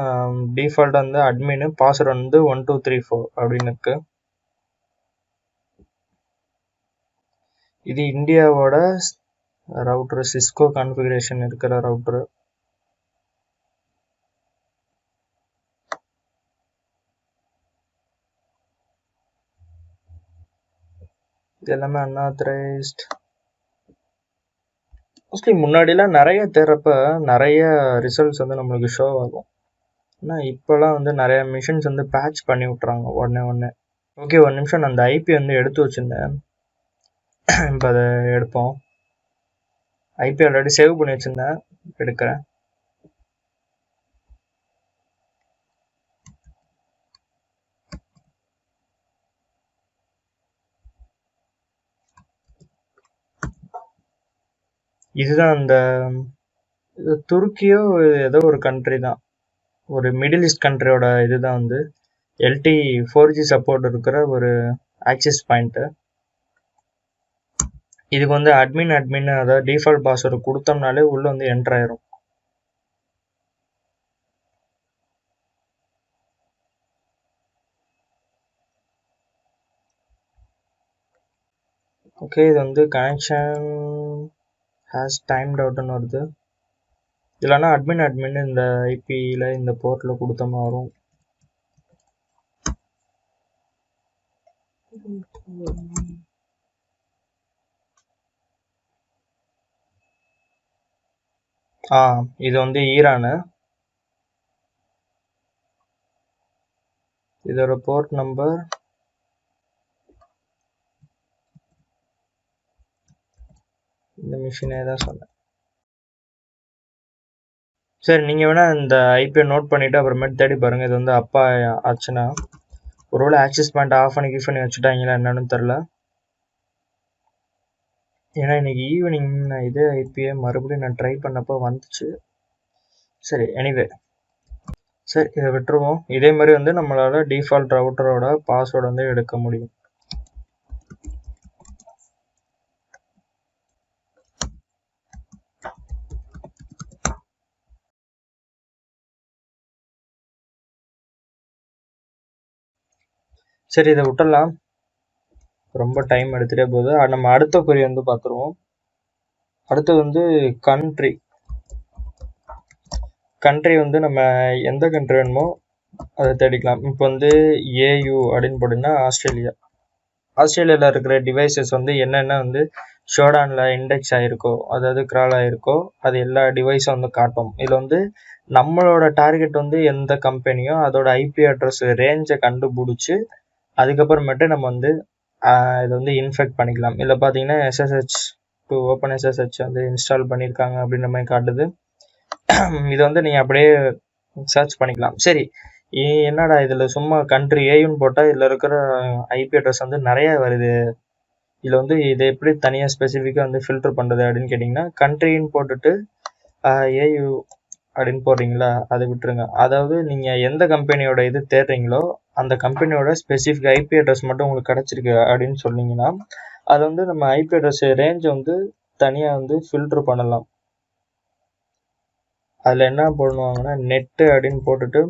டிஃபால்ட்டாக வந்து அட்மின், பாஸ்வேர்டு வந்து 1234 அப்படின்னு இருக்கு. இது இந்தியாவோட ரவுட்ரு, சிஸ்கோ கான்ஃபிகரேஷன் இருக்கிற ரவுட்ரு. இது எல்லாமே அன்ஆத்தரைஸ்ட். மோஸ்ட்லி முன்னாடிலாம் நிறைய தேர்றப்ப நிறைய ரிசல்ட்ஸ் வந்து நம்மளுக்கு ஷோ ஆகும். ஆனால் இப்போலாம் வந்து நிறைய மிஷின்ஸ் வந்து பேட்ச் பண்ணி விட்றாங்க உடனே. ஓகே, ஒரு நிமிஷம், நான் அந்த ஐபி வந்து எடுத்து வச்சுருந்தேன். இப்போ அதை எடுப்போம். ஐபி ஆல்ரெடி சேவ் பண்ணி வச்சுருந்தேன், எடுக்கிறேன். இதுதான் அந்த துருக்கியோ ஏதோ ஒரு கண்ட்ரி தான், ஒரு மிடில் ஈஸ்ட் கண்ட்ரியோட இதுதான் வந்து LT 4G சப்போர்ட் இருக்கிற ஒரு ஆக்சஸ் பாயிண்ட்டு. இதுக்கு வந்து அட்மின் அதாவது டிஃபால்ட் பாஸ்வேர்டு கொடுத்தோம்னாலே உள்ள வந்து என்டர் ஆயிரும். ஓகே, இது வந்து கனெக்ஷன் ஹேஸ் டைம்ட் அவுட்னு வருது. இல்லைன்னா அட்மின் இந்த ஐபியில் இந்த போர்ட்டில் கொடுத்தோம்னா வரும். இது வந்து ஈரானு. இதோட போர்ட் நம்பர் இந்த மிஷினே தான் சொன்னேன். சரி, நீங்கள் வேணால் இந்த ஐபியை நோட் பண்ணிவிட்டு அப்புறமேட்டு தேடி பாருங்கள். இது வந்து அப்பா ஆச்சுன்னா ஒருவேளை ஆக்சஸ் பாயிண்ட் ஆஃப் பண்ணி வச்சுட்டாங்களா என்னன்னு தெரில. ஏன்னா இன்னைக்கு ஈவினிங் நான் இதே ஐபியை மறுபடியும் நான் ட்ரை பண்ணப்போ வந்துச்சு. சரி, எனிவே, சரி, இதை விட்டுருவோம். இதே மாதிரி வந்து நம்மளால் டிஃபால்ட் ரவுட்டரோட பாஸ்வேர்டு வந்து எடுக்க முடியும். சரி, இதை விட்டுடலாம், ரொம்ப டைம் எடுத்துகிட்டே போகுது. நம்ம அடுத்த குறி வந்து பார்த்துருவோம். அடுத்தது வந்து கண்ட்ரி வந்து நம்ம எந்த கண்ட்ரி வேணுமோ அதை தேடிக்கலாம். இப்போ வந்து AU அப்படின்னு போட்டிங்கன்னா ஆஸ்திரேலியாவில் இருக்கிற டிவைசஸ் வந்து என்னென்ன வந்து ஷோடானில் இண்டெக்ஸ் ஆகிருக்கோ, அதாவது கிரால் ஆகிருக்கோ, அது எல்லா டிவைஸும் வந்து காட்டும். இதில் வந்து நம்மளோட டார்கெட் வந்து எந்த கம்பெனியோ அதோட ஐபி அட்ரஸ் ரேஞ்சை கண்டுபிடிச்சி அதுக்கப்புறமேட்டு நம்ம வந்து இதை வந்து இன்ஃபெக்ட் பண்ணிக்கலாம். இதில் பார்த்தீங்கன்னா SSH டு ஓப்பன் SSH வந்து இன்ஸ்டால் பண்ணியிருக்காங்க அப்படின்ற மாதிரி காட்டுது. இதை வந்து நீங்கள் அப்படியே சர்ச் பண்ணிக்கலாம். சரி, என்னடா இதில் சும்மா கண்ட்ரி ஏயுன்னு போட்டால் இதில் இருக்கிற ஐபி அட்ரஸ் வந்து நிறைய வருது, இதில் வந்து இதை எப்படி தனியாக ஸ்பெசிஃபிக்காக வந்து ஃபில்டர் பண்ணுறது அப்படின்னு கேட்டிங்கன்னா, கண்ட்ரின்னு போட்டுட்டு AU அப்படின்னு போடுறீங்களா, அதை விட்டுருங்க. அதாவது நீங்கள் எந்த கம்பெனியோட இது தேடுறீங்களோ அந்த கம்பெனியோட ஸ்பெசிஃபிக் ஐபி அட்ரஸ் மட்டும் உங்களுக்கு கிடச்சிருக்கு அப்படின்னு சொன்னீங்கன்னா அதை வந்து நம்ம ஐபி அட்ரஸ் ரேஞ்சை வந்து தனியாக வந்து ஃபில்டர் பண்ணலாம். அதில் என்ன பண்ணுவாங்கன்னா நெட்டு அப்படின்னு போட்டுட்டு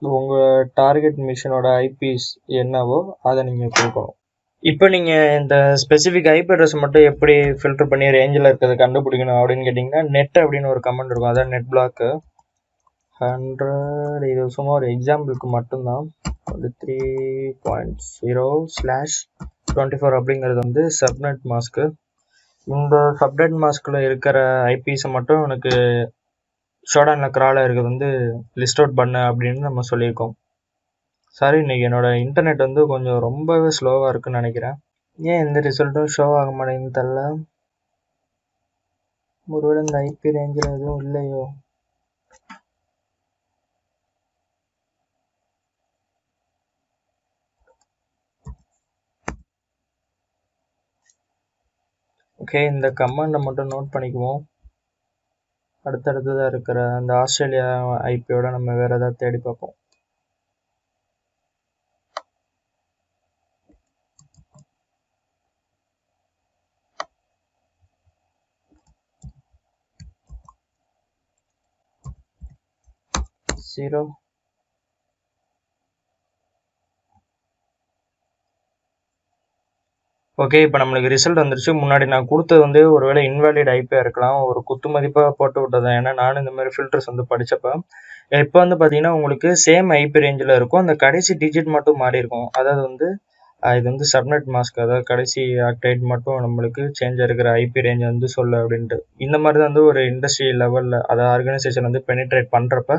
உங்கள் டார்கெட் மிஷினோட ஐபிஸ் என்னவோ அதை நீங்கள் கொடுக்கணும். இப்போ நீங்கள் இந்த ஸ்பெசிஃபிக் ஐபி அட்ரஸ் மட்டும் எப்படி ஃபில்டர் பண்ணி ரேஞ்சில் இருக்கிறத கண்டுபிடிக்கணும் அப்படின்னு கேட்டிங்கன்னா, நெட் அப்படின்னு ஒரு கமெண்ட் இருக்கும், அதான் நெட் பிளாக்கு 100. இது சும்மா ஒரு எக்ஸாம்பிளுக்கு மட்டும்தான். 3.0/24 அப்படிங்கிறது வந்து சப்நெட் மாஸ்க்கு. இந்த சப்நெட் மாஸ்கில் இருக்கிற ஐபிஸை மட்டும் எனக்கு ஷோடானில் கிராலாக இருக்கிறது வந்து லிஸ்ட் அவுட் பண்ண அப்படின்னு நம்ம சொல்லியிருக்கோம். சாரி, இன்னைக்கு என்னோட இன்டர்நெட் வந்து கொஞ்சம் ரொம்பவே ஸ்லோவாக இருக்குன்னு நினைக்கிறேன். ஏன் எந்த ரிசல்ட்டும் ஷோ ஆக மாட்டேங்குதுன்னு தெரில. ஒருவேளை இந்த ஐபி ரேஞ்சில் எதுவும் இல்லையோ? ஓகே, இந்த கமாண்டை மட்டும் நோட் பண்ணிக்குவோம். அடுத்தடுத்ததாக இருக்கிற அந்த ஆஸ்திரேலியா ஐபியோட நம்ம வேறு ஏதாவது தேடி பார்ப்போம். ஜீரோ. ஓகே, இப்போ நம்மளுக்கு ரிசல்ட் வந்துருச்சு. முன்னாடி நான் கொடுத்தது வந்து ஒருவேளை இன்வாலிட் ஐபியாக இருக்கலாம், ஒரு குத்து மதிப்பாக போட்டு விட்டது. ஏன்னா நானும் இந்த மாதிரி ஃபில்டர்ஸ் வந்து படித்தப்போ இப்போ வந்து பார்த்தீங்கன்னா உங்களுக்கு சேம் ஐபி ரேஞ்சில் இருக்கும், அந்த கடைசி டிஜிட் மட்டும் மாறி இருக்கும். அதாவது வந்து இது வந்து சப்நெட் மாஸ்க், அதாவது கடைசி ஆக்டைட் மட்டும் நம்மளுக்கு சேஞ்ச் இருக்கிற ஐபி ரேஞ்ச் வந்து சொல்ல அப்படின்ட்டு. இந்த மாதிரி தான் வந்து ஒரு இண்டஸ்ட்ரி லெவலில் அதாவது ஆர்கனைசேஷன் வந்து பெனிட்ரேட் பண்ணுறப்ப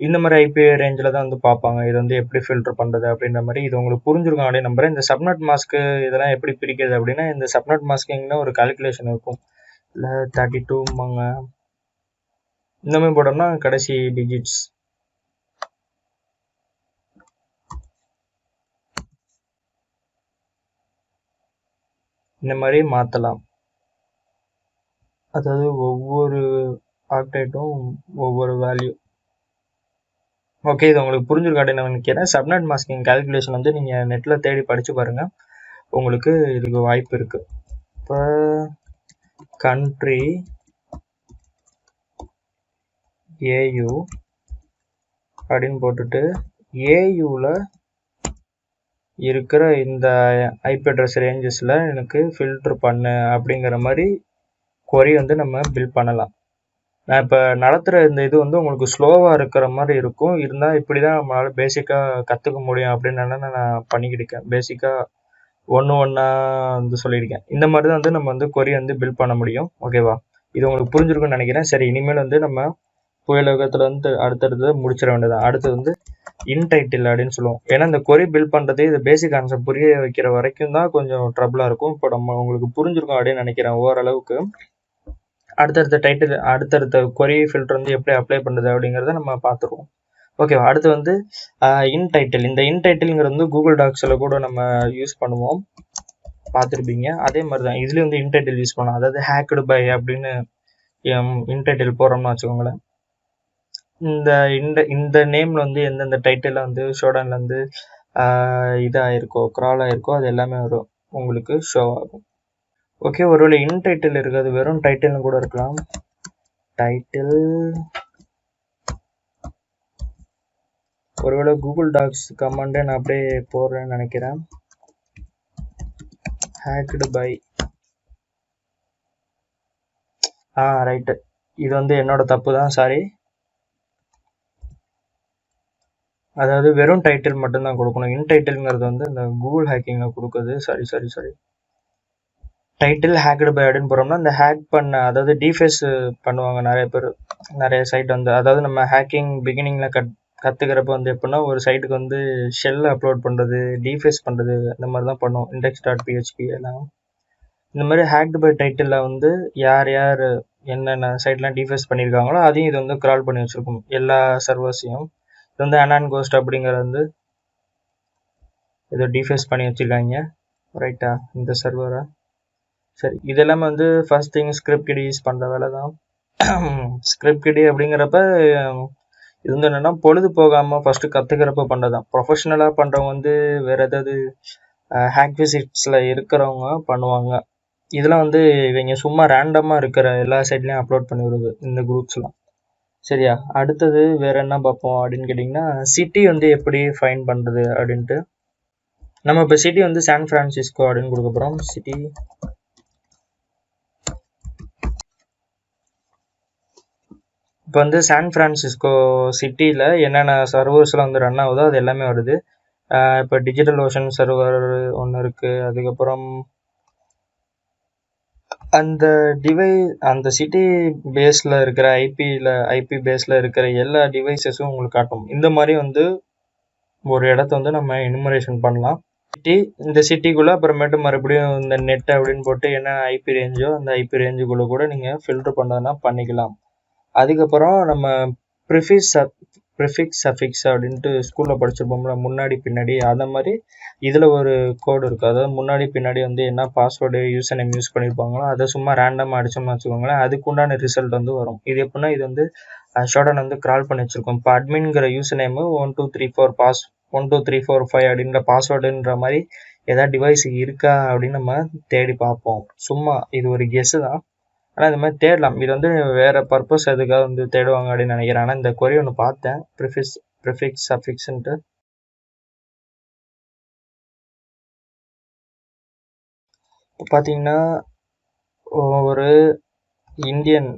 இந்த மாதிரி ஐபி ரேஞ்சில் தான் வந்து பார்ப்பாங்க, இது வந்து எப்படி ஃபில்டர் பண்ணுறது அப்படின்ற மாதிரி. இது உங்களுக்கு புரிஞ்சிருக்கும் அப்படியே நம்புறேன். இந்த சப்நெட் மாஸ்க்கு இதெல்லாம் எப்படி பிரிக்கிறது அப்படின்னா, இந்த சப்நெட் மாஸ்கிங்னா ஒரு கால்குலேஷன் இருக்கும், இல்லை 32 இந்த மாதிரி போட்டோம்னா கடைசி டிஜிட்ஸ் இந்த மாதிரி மாற்றலாம். அதாவது ஒவ்வொரு ஆக்டைட்டும் ஒவ்வொரு வேல்யூ. ஓகே, இது உங்களுக்கு புரிஞ்சிருக்காட்டி நான் நினைக்கிறேன். சப்நெட் மாஸ்கிங் கால்குலேஷன் வந்து நீங்கள் நெட்டில் தேடி படித்து பாருங்கள், உங்களுக்கு இதுக்கு வாய்ப்பு இருக்குது. இப்போ கண்ட்ரி ஏயு அப்படின்னு போட்டுட்டு ஏயுவில் இருக்கிற இந்த ஐபி அட்ரஸ் ரேஞ்சஸில் எனக்கு ஃபில்ட்ரு பண்ணு அப்படிங்கிற மாதிரி கொரி வந்து நம்ம பில்ட் பண்ணலாம். நான் இப்போ நடத்துகிற இந்த இது வந்து உங்களுக்கு ஸ்லோவாக இருக்கிற மாதிரி இருக்கும், இருந்தால் இப்படி தான் நம்மளால் பேசிக்காக கற்றுக்க முடியும் அப்படின்னு நான் பண்ணிக்கிட்டேன். பேசிக்காக ஒன்றா வந்து சொல்லியிருக்கேன். இந்த மாதிரி தான் வந்து நம்ம வந்து கொரி வந்து பில்ட் பண்ண முடியும். ஓகேவா, இது உங்களுக்கு புரிஞ்சிருக்குன்னு நினைக்கிறேன். சரி, இனிமேல் வந்து நம்ம புயலகத்தில் வந்து அடுத்தடுத்து முடிச்சிட வேண்டியதான். அடுத்தது வந்து இன்டைட்டில் அப்படின்னு சொல்லுவோம். ஏன்னா இந்த கொரி பில்ட் பண்ணுறது இது பேசிக் கான்செப்ட் புரிய வைக்கிற வரைக்கும் தான் கொஞ்சம் ட்ரபிளாக இருக்கும். இப்போ நம்ம உங்களுக்கு புரிஞ்சிருக்கும் அப்படின்னு நினைக்கிறேன் ஓரளவுக்கு. அடுத்தடுத்த டைட்டில் அடுத்தடுத்த கொரி ஃபில்டர் வந்து எப்படி அப்ளை பண்ணுறது அப்படிங்கிறத நம்ம பார்த்துருவோம். ஓகேவா, அடுத்து வந்து இன்டைட்டில். இந்த இன்டைட்டில்ங்கிறது வந்து கூகுள் டாக்ஸில் கூட நம்ம யூஸ் பண்ணுவோம், பார்த்துருப்பீங்க. அதே மாதிரி தான் இதுலேயும் வந்து இன்டைட்டில் யூஸ் பண்ணலாம். அதாவது ஹேக்டு பை அப்படின்னு இன்டைட்டில் போகிறோம்னு வச்சுக்கோங்களேன். இந்த நேமில் வந்து எந்தெந்த டைட்டில் வந்து ஷோடானில் வந்து இதாகிருக்கோ, க்ரால் ஆகிருக்கோ, அது எல்லாமே வரும், உங்களுக்கு ஷோ ஆகும். ஓகே, ஒருவேளை இன்டைட்டில் இருக்காது, வெறும் டைட்டில்னு கூட இருக்கலாம். டைட்டில் ஒருவேளை கூகுள் டாக்ஸ் கமாண்டே நான் அப்படியே போடுறேன்னு நினைக்கிறேன். ஹேக்டு பை ரைட்டு, இது வந்து என்னோட தப்பு தான், சாரி. அதாவது வெறும் டைட்டில் மட்டும்தான் கொடுக்கணும். இன்டைட்டில்ங்கிறது வந்து இந்த கூகுள் ஹேக்கிங்கில் கொடுக்குது. சாரி டைட்டில் ஹேக்டு பை அப்படின்னு போகிறோம்னா இந்த ஹேக் பண்ண, அதாவது டிஃபேஸ் பண்ணுவாங்க நிறைய பேர், நிறைய சைட் வந்து. அதாவது நம்ம ஹேக்கிங் பிகினிங்கில் கற்றுக்கிறப்ப வந்து எப்படின்னா ஒரு சைட்டுக்கு வந்து ஷெல் அப்லோட் பண்ணுறது, டிஃபேஸ் பண்ணுறது, இந்த மாதிரி தான் பண்ணுவோம். index.php எல்லாம் இந்த மாதிரி ஹேக்டு பை டைட்டிலில் வந்து யார் யார் என்னென்ன சைட்லாம் டிஃபேஸ் பண்ணியிருக்காங்களோ அதையும் இது வந்து க்ரால் பண்ணி வச்சுருக்கும், எல்லா சர்வர்ஸையும். இது வந்து அனான்கோஸ்ட் அப்படிங்கிறது வந்து இதை டிஃபேஸ் பண்ணி வச்சுருக்காங்க, ரைட்டா, இந்த சர்வரை. சரி, இதெல்லாமே வந்து ஃபர்ஸ்ட் திங் ஸ்கிரிப்ட் கிடி யூஸ் பண்ணுற வேலை தான். ஸ்கிரிப்ட் கிடி அப்படிங்கிறப்ப இது வந்து என்னென்னா பொழுது போகாமல் ஃபஸ்ட்டு கற்றுக்கிறப்ப பண்ணுறது தான். ப்ரொஃபஷ்னலாக பண்ணுறவங்க வந்து வேறு ஏதாவது ஹேக் விசிட்ஸில் இருக்கிறவங்க பண்ணுவாங்க. இதெல்லாம் வந்து இவங்க சும்மா ரேண்டமாக இருக்கிற எல்லா சைட்லேயும் அப்லோட் பண்ணி விடுது இந்த குரூப்ஸ்லாம். சரியா, அடுத்தது வேறு என்ன பார்ப்போம் அப்படின்னு கேட்டிங்கன்னா, சிட்டி வந்து எப்படி ஃபைன் பண்ணுறது அப்படின்ட்டு. நம்ம இப்போ சிட்டி வந்து சான் ஃப்ரான்சிஸ்கோ அப்படின்னு கொடுக்க போகிறோம். சிட்டி இப்போ வந்து சான் ஃப்ரான்சிஸ்கோ சிட்டியில் என்னென்ன சர்வர்ஸ்லாம் வந்து ரன் ஆகுதோ அது எல்லாமே வருது. இப்போ டிஜிட்டல் ஓஷன் சர்வர் ஒன்று இருக்குது. அதுக்கப்புறம் அந்த சிட்டி பேஸில் இருக்கிற ஐபி பேஸில் இருக்கிற எல்லா டிவைசஸும் உங்களுக்கு காட்டும். இந்த மாதிரி வந்து ஒரு இடத்த வந்து நம்ம எனுமரேஷன் பண்ணலாம். சிட்டி, இந்த சிட்டிக்குள்ளே அப்புறமேட்டு மறுபடியும் இந்த நெட் அப்படின்னு போட்டு என்ன ஐபி ரேஞ்சோ அந்த ஐபி ரேஞ்சுக்குள்ளே கூட நீங்கள் ஃபில்டர் பண்ணுறதுனா பண்ணிக்கலாம். அதுக்கப்புறம் நம்ம ப்ரிஃபிக்ஸ் சஃபிக்ஸ் அப்படின்ட்டு ஸ்கூலில் படிச்சிருப்போம்ல, முன்னாடி பின்னாடி, அந்த மாதிரி இதில் ஒரு கோடு இருக்குது. அதாவது முன்னாடி பின்னாடி வந்து என்ன பாஸ்வேர்டு யூசர் நேம் யூஸ் பண்ணியிருப்பாங்களோ அதை சும்மா ரேண்டமாக அடிச்சோம்னு வச்சுக்கோங்களேன், அதுக்குண்டான ரிசல்ட் வந்து வரும். இது எப்படின்னா, இது வந்து ஷோடன் வந்து கிரால் பண்ணி வச்சுருக்கோம். இப்போ அட்மின்கிற யூசர் நேமு 12345 அப்படின்ற பாஸ்வேர்டுன்ற மாதிரி ஏதாவது டிவைஸ் இருக்கா அப்படின்னு நம்ம தேடி பார்ப்போம். சும்மா இது ஒரு கெஸ்ஸு தான், ஆனால் இந்த மாதிரி தேடலாம். இது வந்து வேறு பர்பஸ் எதுக்காக வந்து தேடுவாங்க அப்படின்னு நினைக்கிறேன். ஆனால் இந்த கொரி ஒன்று பார்த்தேன், ப்ரிஃபிக்ஸ் சஃபிக்ஸ்ன்ட்டு. இப்போ பார்த்தீங்கன்னா ஒரு இந்தியன்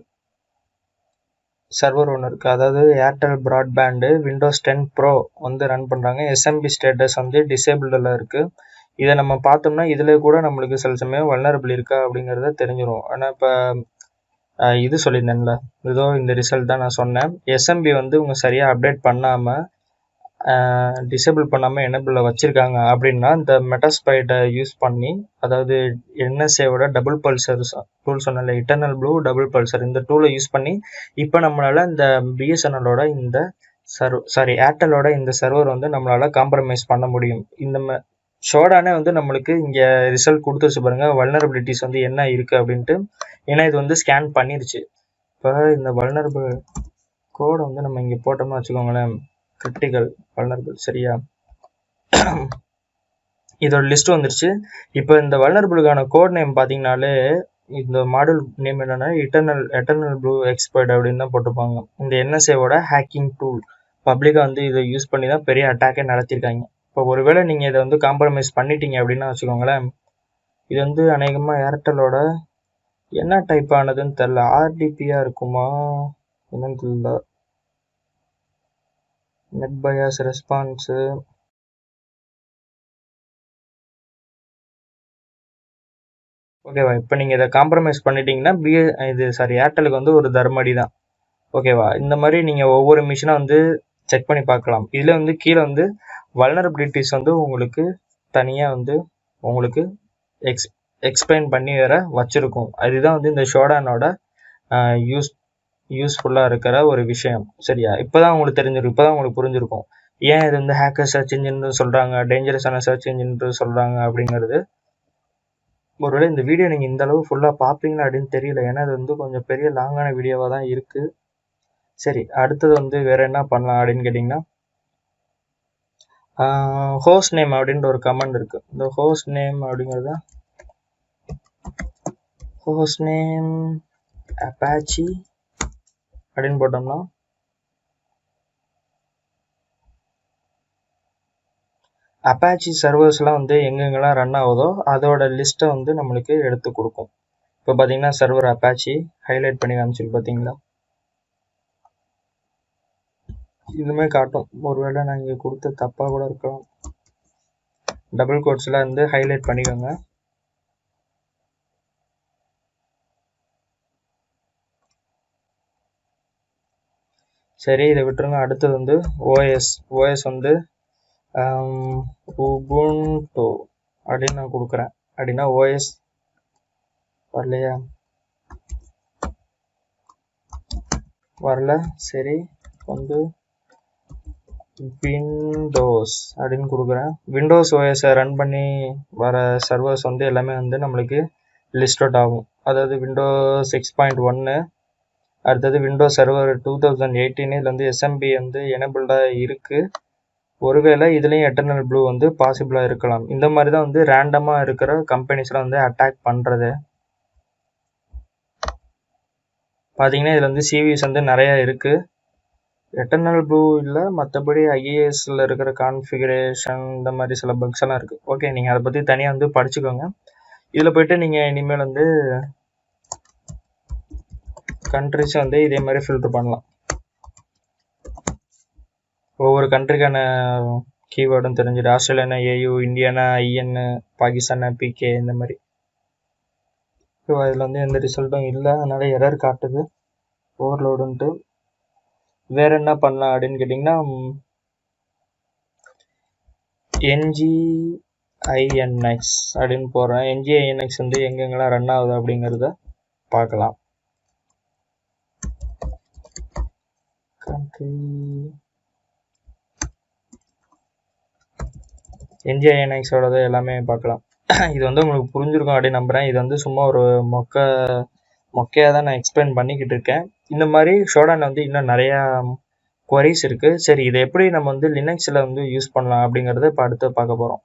சர்வர் ஒன்று இருக்குது. அதாவது ஏர்டெல் ப்ராட்பேண்டு விண்டோஸ் 10 ப்ரோ வந்து ரன் பண்ணுறாங்க. எஸ்எம்பி ஸ்டேட்டஸ் வந்து டிசேபிளில் இருக்குது. இதை நம்ம பார்த்தோம்னா இதில் கூட நம்மளுக்கு சில சமயம் வல்னரபிள் இருக்கா அப்படிங்கிறத தெரிஞ்சிடும். ஆனால் இப்போ இது சொல்லியிருந்தேன்ல, இதோ இந்த ரிசல்ட் தான் நான் சொன்னேன். எஸ்எம்பி வந்து இவங்க சரியாக அப்டேட் பண்ணாமல் டிசேபிள் பண்ணாமல் எனபிளில் வச்சுருக்காங்க அப்படின்னா, இந்த மெட்டாஸ்பைட்டை யூஸ் பண்ணி, அதாவது என்எஸ்ஏவோட டபுள் பல்சர் டூல் சொன்னல, இட்டர்னல் ப்ளூ டபுள் பல்சர், இந்த டூலை யூஸ் பண்ணி இப்போ நம்மளால் இந்த பிஎஸ்என்எலோட இந்த ஏர்டெலோட இந்த சர்வர் வந்து நம்மளால் காம்ப்ரமைஸ் பண்ண முடியும். இந்த ஷோடானே வந்து நம்மளுக்கு இங்கே ரிசல்ட் கொடுத்துருச்சு பாருங்க, வல்னரபிலிட்டிஸ் வந்து என்ன இருக்குது அப்படின்ட்டு. ஏன்னா இது வந்து ஸ்கேன் பண்ணிருச்சு. இப்போ இந்த வல்னரபிள் கோடை வந்து நம்ம இங்கே போட்டோம்னு வச்சுக்கோங்களேன், கிரிட்டிக்கல் வல்னரபிள், சரியா, இதோட லிஸ்ட் வந்துருச்சு. இப்போ இந்த வல்னரபிளுக்கான கோட் நேம் பார்த்தீங்கன்னாலே இந்த மாடல் நேம் என்னன்னா எட்டர்னல் ப்ளூ எக்ஸ்பர்ட் அப்படின்னு தான் போட்டிருப்பாங்க. இந்த என்எஸ்ஏவோட ஹேக்கிங் டூல் பப்ளிக்காக வந்து இதை யூஸ் பண்ணி தான் பெரிய அட்டாக்கே நடத்தியிருக்காங்க. இப்போ ஒருவேளை நீங்கள் இதை வந்து காம்ப்ரமைஸ் பண்ணிட்டீங்க அப்படின்னா வச்சுக்கோங்களேன், இது வந்து அநேகமாக ஏர்டெலோட என்ன டைப் ஆனதுன்னு தெரில, ஆர்டிபியாக இருக்குமா என்னன்னு தெரியல, நெட் பயாஸ் ரெஸ்பான்ஸு. ஓகேவா, இப்போ நீங்கள் இதை காம்ப்ரமைஸ் பண்ணிட்டீங்கன்னா ஏர்டெலுக்கு வந்து ஒரு தர்மடி தான். ஓகேவா, இந்த மாதிரி நீங்கள் ஒவ்வொரு மிஷினை வந்து செக் பண்ணி பார்க்கலாம். இதில் வந்து கீழே வந்து வல்னரபிலிட்டிஸ் வந்து உங்களுக்கு தனியாக வந்து உங்களுக்கு எக்ஸ்பிளைன் பண்ணி வேற வச்சுருக்கும். அதுதான் வந்து இந்த ஷோடானோட யூஸ்ஃபுல்லாக இருக்கிற ஒரு விஷயம், சரியா. இப்போ தான் உங்களுக்கு தெரிஞ்சிருக்கும், இப்போ தான் உங்களுக்கு புரிஞ்சிருக்கும் ஏன் இது வந்து ஹேக்கர் சர்ச் இன்ஜின் சொல்கிறாங்க, டேஞ்சரஸான சர்ச் இன்ஜின் சொல்கிறாங்க அப்படிங்கிறது. ஒருவேளை இந்த வீடியோ நீங்கள் இந்த அளவு ஃபுல்லாக பார்ப்பீங்களா அப்படின்னு தெரியல, ஏன்னா இது வந்து கொஞ்சம் பெரிய லாங்கான வீடியோவாக தான் இருக்குது. சரி, அடுத்தது வந்து வேற என்ன பண்ணலாம் அப்படின்னு கேட்டிங்கன்னா, ஹோஸ்ட் நேம் அப்படின்ற ஒரு கமெண்ட் இருக்கு. இந்த ஹோஸ்ட் நேம் அப்படிங்கிறது ஹோஸ்ட் நேம் அப்பாச்சி அப்படின்னு போட்டோம்னா அப்பாச்சி சர்வர்ஸ்லாம் வந்து எங்கெங்கெல்லாம் ரன் ஆகுதோ அதோட லிஸ்ட்டை வந்து நம்மளுக்கு எடுத்து கொடுக்கும். இப்போ பார்த்தீங்கன்னா சர்வர் அப்பாச்சி ஹைலைட் பண்ணி காமிச்சிருக்கு பார்த்தீங்களா, இதுமே காட்டும். ஒருவேளை நான் இங்கே கொடுத்த தப்பாக கூட இருக்கலாம், டபுள் கோட்ஸில் வந்து ஹைலைட் பண்ணிக்கோங்க. சரி, இதை விட்டுருங்க. அடுத்தது வந்து ஓஎஸ் வந்து உபுண்டு அப்படின்னு நான் கொடுக்குறேன். அப்படின்னா ஓஎஸ் வரலையா, வரல. சரி, வந்து விண்டோஸ் அப்படின்னு கொடுக்குறேன். விண்டோஸ் ஓஎஸை ரன் பண்ணி வர சர்வர்ஸ் வந்து எல்லாமே வந்து நம்மளுக்கு லிஸ்ட் அவுட் ஆகும். அதாவது விண்டோஸ் 6.1, அடுத்தது விண்டோஸ் சர்வர் 2018, இதில் வந்து எஸ்எம்பி வந்து எனபிள்டாக இருக்குது. ஒருவேளை இதுலேயும் எட்டர்னல் ப்ளூ வந்து பாசிபிளாக இருக்கலாம். இந்த மாதிரி தான் வந்து ரேண்டமாக இருக்கிற கம்பெனிஸ்லாம் வந்து அட்டாக் பண்ணுறது. பார்த்தீங்கன்னா இதில் வந்து சிவிஸ் வந்து நிறையா இருக்குது. எட்டர்னல் ப்ளூ இல்லை, மற்றபடி ஐஏஎஸ்ல இருக்கிற கான்ஃபிகரேஷன் இந்த மாதிரி சில பக்ஸ் எல்லாம் இருக்குது. ஓகே, நீங்கள் அதை பற்றி தனியாக வந்து படிச்சுக்கோங்க. இதில் போய்ட்டு நீங்கள் இனிமேல் வந்து கண்ட்ரிஸை வந்து இதே மாதிரி ஃபில்டர் பண்ணலாம். ஒவ்வொரு கண்ட்ரிக்கான கீவேர்டும் தெரிஞ்சுது. ஆஸ்திரேலியானா ஏயு, இந்தியானா ஐஎன், பாகிஸ்தானா பிகே, இந்த மாதிரி. இப்போ அதில் வந்து எந்த ரிசல்ட்டும் இல்லை, அதனால எரர் காட்டுது ஓவர்லோடுன்ட்டு. வேற என்ன பண்ணலாம் அப்படின்னு கேட்டிங்கன்னா, NGINX அப்படின்னு போடுறேன். NGINX வந்து எங்கெங்கெல்லாம் ரன் ஆகுது அப்படிங்கிறத பார்க்கலாம். NGINX-ஓடது எல்லாமே பார்க்கலாம். இது வந்து உங்களுக்கு புரிஞ்சிருக்கும் அப்படின்னு நம்புகிறேன். இது வந்து சும்மா ஒரு மொக்கையாக தான் நான் எக்ஸ்பிளைன் பண்ணிக்கிட்டு இருக்கேன். இந்த மாதிரி ஷோடான் வந்து இன்னும் நிறையா குவரிஸ் இருக்குது. சரி, இதை எப்படி நம்ம வந்து லினக்ஸில் வந்து யூஸ் பண்ணலாம் அப்படிங்கிறத இப்போ அடுத்து பார்க்க போகிறோம்.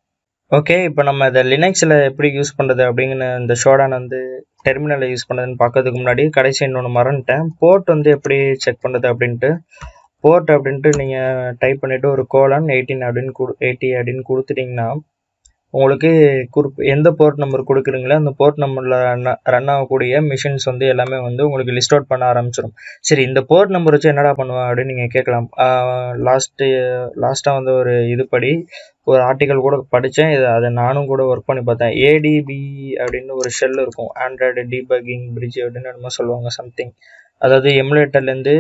ஓகே, இப்போ நம்ம இதை லினக்ஸில் எப்படி யூஸ் பண்ணுறது அப்படிங்கிற இந்த ஷோடான் வந்து டெர்மினலில் யூஸ் பண்ணுறதுன்னு பார்க்கறதுக்கு முன்னாடி கடைசி இன்னொன்று மறந்துட்டேன். போர்ட் வந்து எப்படி செக் பண்ணுறது அப்படின்ட்டு. போர்ட் அப்படின்ட்டு நீங்கள் டைப் பண்ணிவிட்டு ஒரு :18 அப்படின்னு 80 அப்படின்னு கொடுத்துட்டிங்கன்னா உங்களுக்கு எந்த போர்ட் நம்பர் கொடுக்குறீங்களோ அந்த போர்ட் நம்பரில் ரன் ஆகக்கூடிய மிஷின்ஸ் வந்து எல்லாமே வந்து உங்களுக்கு லிஸ்ட் அவுட் பண்ண ஆரம்பிச்சிடும். சரி, இந்த போர்ட் நம்பர் வச்சு என்னடா பண்ணுவேன் அப்படின்னு நீங்கள் கேட்கலாம். லாஸ்ட்டாக வந்து ஒரு இதுபடி ஒரு ஆர்டிக்கல் கூட படித்தேன். அதை நானும் கூட ஒர்க் பண்ணி பார்த்தேன். ADB அப்படின்னு ஒரு ஷெல் இருக்கும், ஆண்ட்ராய்டு டீபக்கிங் பிரிட்ஜ் அப்படின்னு என்னமோ சொல்லுவாங்க சம்திங். அதாவது எமுலேட்டர்லேருந்து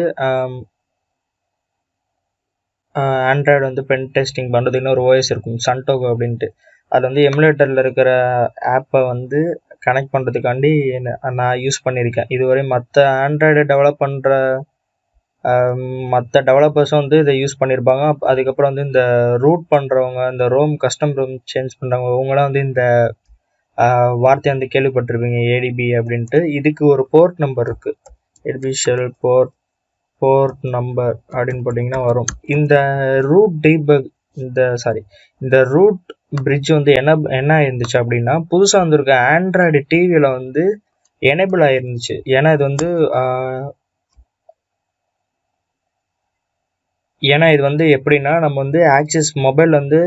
ஆண்ட்ராய்டு வந்து பென் டெஸ்டிங் பண்ணுறதுக்குன்னு ஒரு OS இருக்கும், சன்டோகோ அப்படின்ட்டு. அதில் வந்து எமுலேட்டரில் இருக்கிற ஆப்பை வந்து கனெக்ட் பண்ணுறதுக்காண்டி நான் யூஸ் பண்ணியிருக்கேன். இதுவரை மற்ற ஆண்ட்ராய்டு டெவலப் பண்ணுற மற்ற டெவலப்பர்ஸும் வந்து இதை யூஸ் பண்ணியிருப்பாங்க. அதுக்கப்புறம் வந்து இந்த ரூட் பண்ணுறவங்க, இந்த கஸ்டம் ரோம் சேஞ்ச் பண்ணுறவங்க, இவங்களாம் வந்து இந்த வார்த்தையை வந்து கேள்விப்பட்டிருப்பீங்க, ADB அப்படின்ட்டு. இதுக்கு ஒரு போர்ட் நம்பர் இருக்குது, ADB ஷெல் போர்ட் நம்பர் அப்படின்னு போட்டிங்கன்னா வரும். இந்த ரூட் பிரிட்ஜ் வந்து என்ன இருந்துச்சு அப்படின்னா, புதுசாக வந்திருக்க ஆண்ட்ராய்டு டிவியில் வந்து எனேபிள் ஆயிருந்துச்சு. ஏன்னா இது வந்து எப்படின்னா, நம்ம வந்து ஆக்சிஸ் மொபைல் வந்து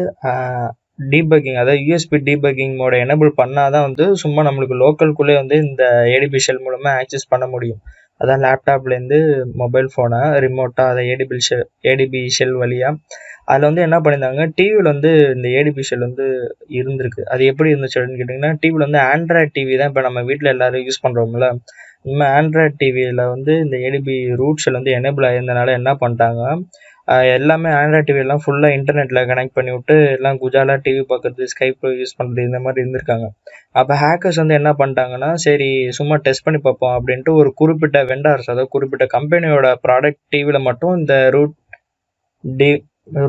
டீபக்கிங், அதாவது USB டீபக்கிங் மோட எனேபிள் பண்ணாதான் வந்து சும்மா நம்மளுக்கு லோக்கல்குள்ளே வந்து இந்த ADB ஷெல் மூலமாக ஆக்சஸ் பண்ண முடியும். அதான் லேப்டாப்லேருந்து மொபைல் ஃபோனை ரிமோட்டாக அதை ADB ஷெல் வழியாக அதில் வந்து என்ன பண்ணியிருந்தாங்க, டிவியில் வந்து இந்த ADB ஷெல் வந்து இருந்திருக்கு. அது எப்படி இருந்துச்சு அப்படின்னு கேட்டிங்கன்னா, டிவியில் வந்து ஆண்ட்ராய்டு டிவி தான் இப்போ நம்ம வீட்டில் எல்லோரும் யூஸ் பண்ணுறோம்ல, நம்ம ஆண்ட்ராய்டு டிவியில் வந்து இந்த ADB ரூட் ஷெல் வந்து எனேபிள் ஆயிருந்தனால என்ன பண்ணிட்டாங்க, எல்லாமே ஆண்ட்ராய்டு டிவியெல்லாம் ஃபுல்லாக இன்டர்நெட்டில் கனெக்ட் பண்ணி விட்டு எல்லாம் குஜாலா டிவி பார்க்குறது, ஸ்கைப் யூஸ் பண்ணுறது, இந்த மாதிரி இருந்திருக்காங்க. அப்போ ஹேக்கர்ஸ் வந்து என்ன பண்ணிட்டாங்கன்னா, சரி சும்மா டெஸ்ட் பண்ணி பார்ப்போம் அப்படின்ட்டு ஒரு குறிப்பிட்ட வெண்டார்ஸ், அதாவது குறிப்பிட்ட கம்பெனியோட ப்ராடக்ட் டிவியில் மட்டும் இந்த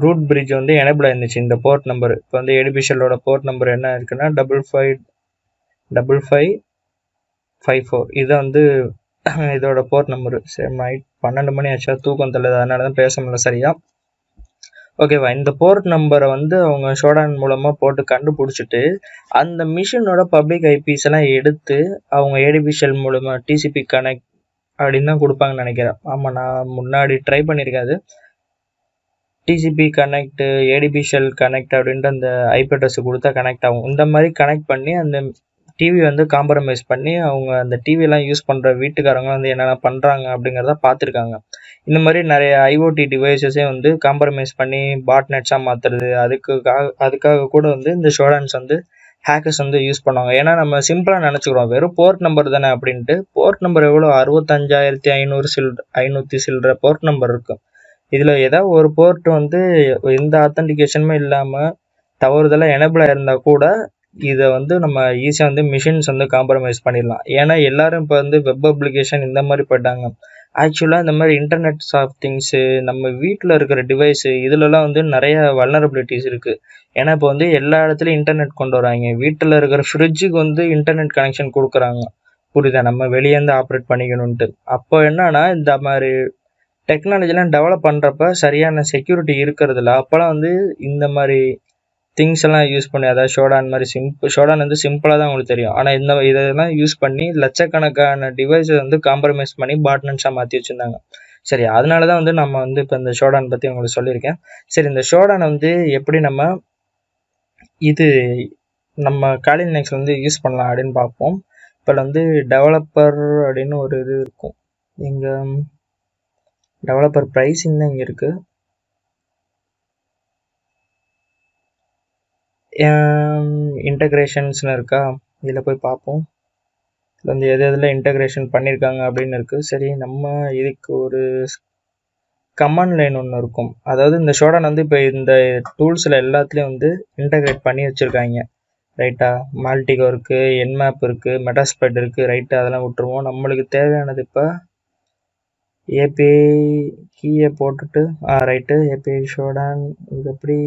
ரூட் பிரிட்ஜ் வந்து எனேபிள் ஆயிருந்துச்சு. இந்த போர்ட் நம்பர் இப்போ வந்து ADB ஷெல்லோட போர்ட் நம்பர் என்ன இருக்குன்னா 555554. இதை வந்து இதோட போர்ட் நம்பரு. சரி, நைட் 12 மணி ஆச்சா, தூக்கம் தள்ளுது, அதனால தான் பேச முடியல சரியா. ஓகேவா, இந்த போர்ட் நம்பரை வந்து அவங்க ஷோடான் மூலமாக போட்டு கண்டுபிடிச்சிட்டு அந்த மிஷினோட பப்ளிக் IPs எல்லாம் எடுத்து அவங்க ADB ஷெல் மூலமாக TCP கனெக்ட் அப்படின்னு தான் கொடுப்பாங்கன்னு நினைக்கிறேன். ஆமாம், நான் முன்னாடி ட்ரை பண்ணியிருக்கேன். TCP connect, ADB shell connect அப்படின்ட்டு அந்த IP அட்ரஸ் கொடுத்தா கனெக்ட் ஆகும். இந்த மாதிரி கனெக்ட் பண்ணி அந்த டிவி வந்து காம்ப்ரமைஸ் பண்ணி அவங்க அந்த டிவியெல்லாம் யூஸ் பண்ணுற வீட்டுக்காரங்க வந்து என்னென்ன பண்ணுறாங்க அப்படிங்கிறத பார்த்துருக்காங்க. இந்த மாதிரி நிறைய IoT டிவைசஸே வந்து காம்ப்ரமைஸ் பண்ணி பாட்நெட்ஸாக மாற்றுறது, அதுக்காக கூட வந்து இந்த ஷோடான்ஸ் வந்து ஹேக்கர்ஸ் வந்து யூஸ் பண்ணுவாங்க. ஏன்னா நம்ம சிம்பிளாக நினச்சிக்கிறோம் வெறும் போர்ட் நம்பர் தானே அப்படின்ட்டு. போர்ட் நம்பர் எவ்வளோ 65,500 சில்லற போர்ட் நம்பர் இருக்கும். இதில் ஏதாவது ஒரு போர்ட் வந்து எந்த ஆத்தன்டிகேஷனுமே இல்லாமல் தவறுதலாக எனேபிள் ஆயிருந்தால் கூட இதை வந்து நம்ம ஈஸியாக வந்து மிஷின்ஸ் வந்து காம்ப்ரமைஸ் பண்ணிடலாம். ஏன்னா எல்லாரும் இப்போ வந்து வெப் அப்ளிகேஷன் இந்த மாதிரி போயிட்டாங்க. ஆக்சுவலாக இந்த மாதிரி இன்டர்நெட்ஸ் ஆஃப் திங்ஸு, நம்ம வீட்டில் இருக்கிற டிவைஸு, இதுலலாம் வந்து நிறைய வல்னரபிலிட்டிஸ் இருக்குது. ஏன்னா இப்போ வந்து எல்லா இடத்துலையும் இன்டர்நெட் கொண்டு வராங்க. வீட்டில் இருக்கிற ஃப்ரிட்ஜுக்கு வந்து இன்டர்நெட் கனெக்ஷன் கொடுக்குறாங்க, புரியுதா, நம்ம வெளியேருந்து ஆப்ரேட் பண்ணிக்கணுன்ட்டு. அப்போ என்னன்னா, இந்த மாதிரி டெக்னாலஜிலாம் டெவலப் பண்ணுறப்ப சரியான செக்யூரிட்டி இருக்கிறதில்ல. அப்போலாம் வந்து இந்த மாதிரி திங்ஸ் எல்லாம் யூஸ் பண்ணி, அதாவது ஷோடான் மாதிரி ஷோடான் வந்து சிம்பிளாக தான் உங்களுக்கு தெரியும். ஆனால் இதெல்லாம் யூஸ் பண்ணி லட்சக்கணக்கான டிவைஸை வந்து காம்ப்ரமைஸ் பண்ணி பாட்நெட்ஸாக மாற்றி வச்சுருந்தாங்க. சரி, அதனால தான் வந்து நம்ம வந்து இப்போ இந்த ஷோடான் பற்றி உங்களுக்கு சொல்லியிருக்கேன். சரி, இந்த ஷோடான் வந்து எப்படி நம்ம காலி லினக்ஸில் வந்து யூஸ் பண்ணலாம் அப்படின்னு பார்ப்போம். இப்போ வந்து டெவலப்பர் அப்படின்னு ஒரு இது இருக்கும். இங்கே டெவலப்பர் ப்ரைஸிங் தான் இங்கே இருக்குது. இன்டகிரேஷன்ஸ்னு இருக்கா, இதில் போய் பார்ப்போம். இதில் வந்து எதில் இன்டகிரேஷன் பண்ணியிருக்காங்க அப்படின்னு இருக்குது. சரி, நம்ம இதுக்கு ஒரு கமாண்ட் லைன் ஒன்று இருக்கும். அதாவது இந்த ஷோடான் வந்து இப்போ இந்த டூல்ஸில் எல்லாத்துலேயும் வந்து இன்டகிரேட் பண்ணி வச்சுருக்காங்க. ரைட்டா, மால்டிகோ இருக்குது, என்மேப் இருக்குது, மெட்டாஸ்பைட் இருக்குது. ரைட்டு, அதெல்லாம் விட்டுருவோம். நம்மளுக்கு தேவையானது இப்போ ஏபிஐ கீயை போட்டுட்டு ரைட்டு, ஏபிஐ ஷோடான். இது எப்படி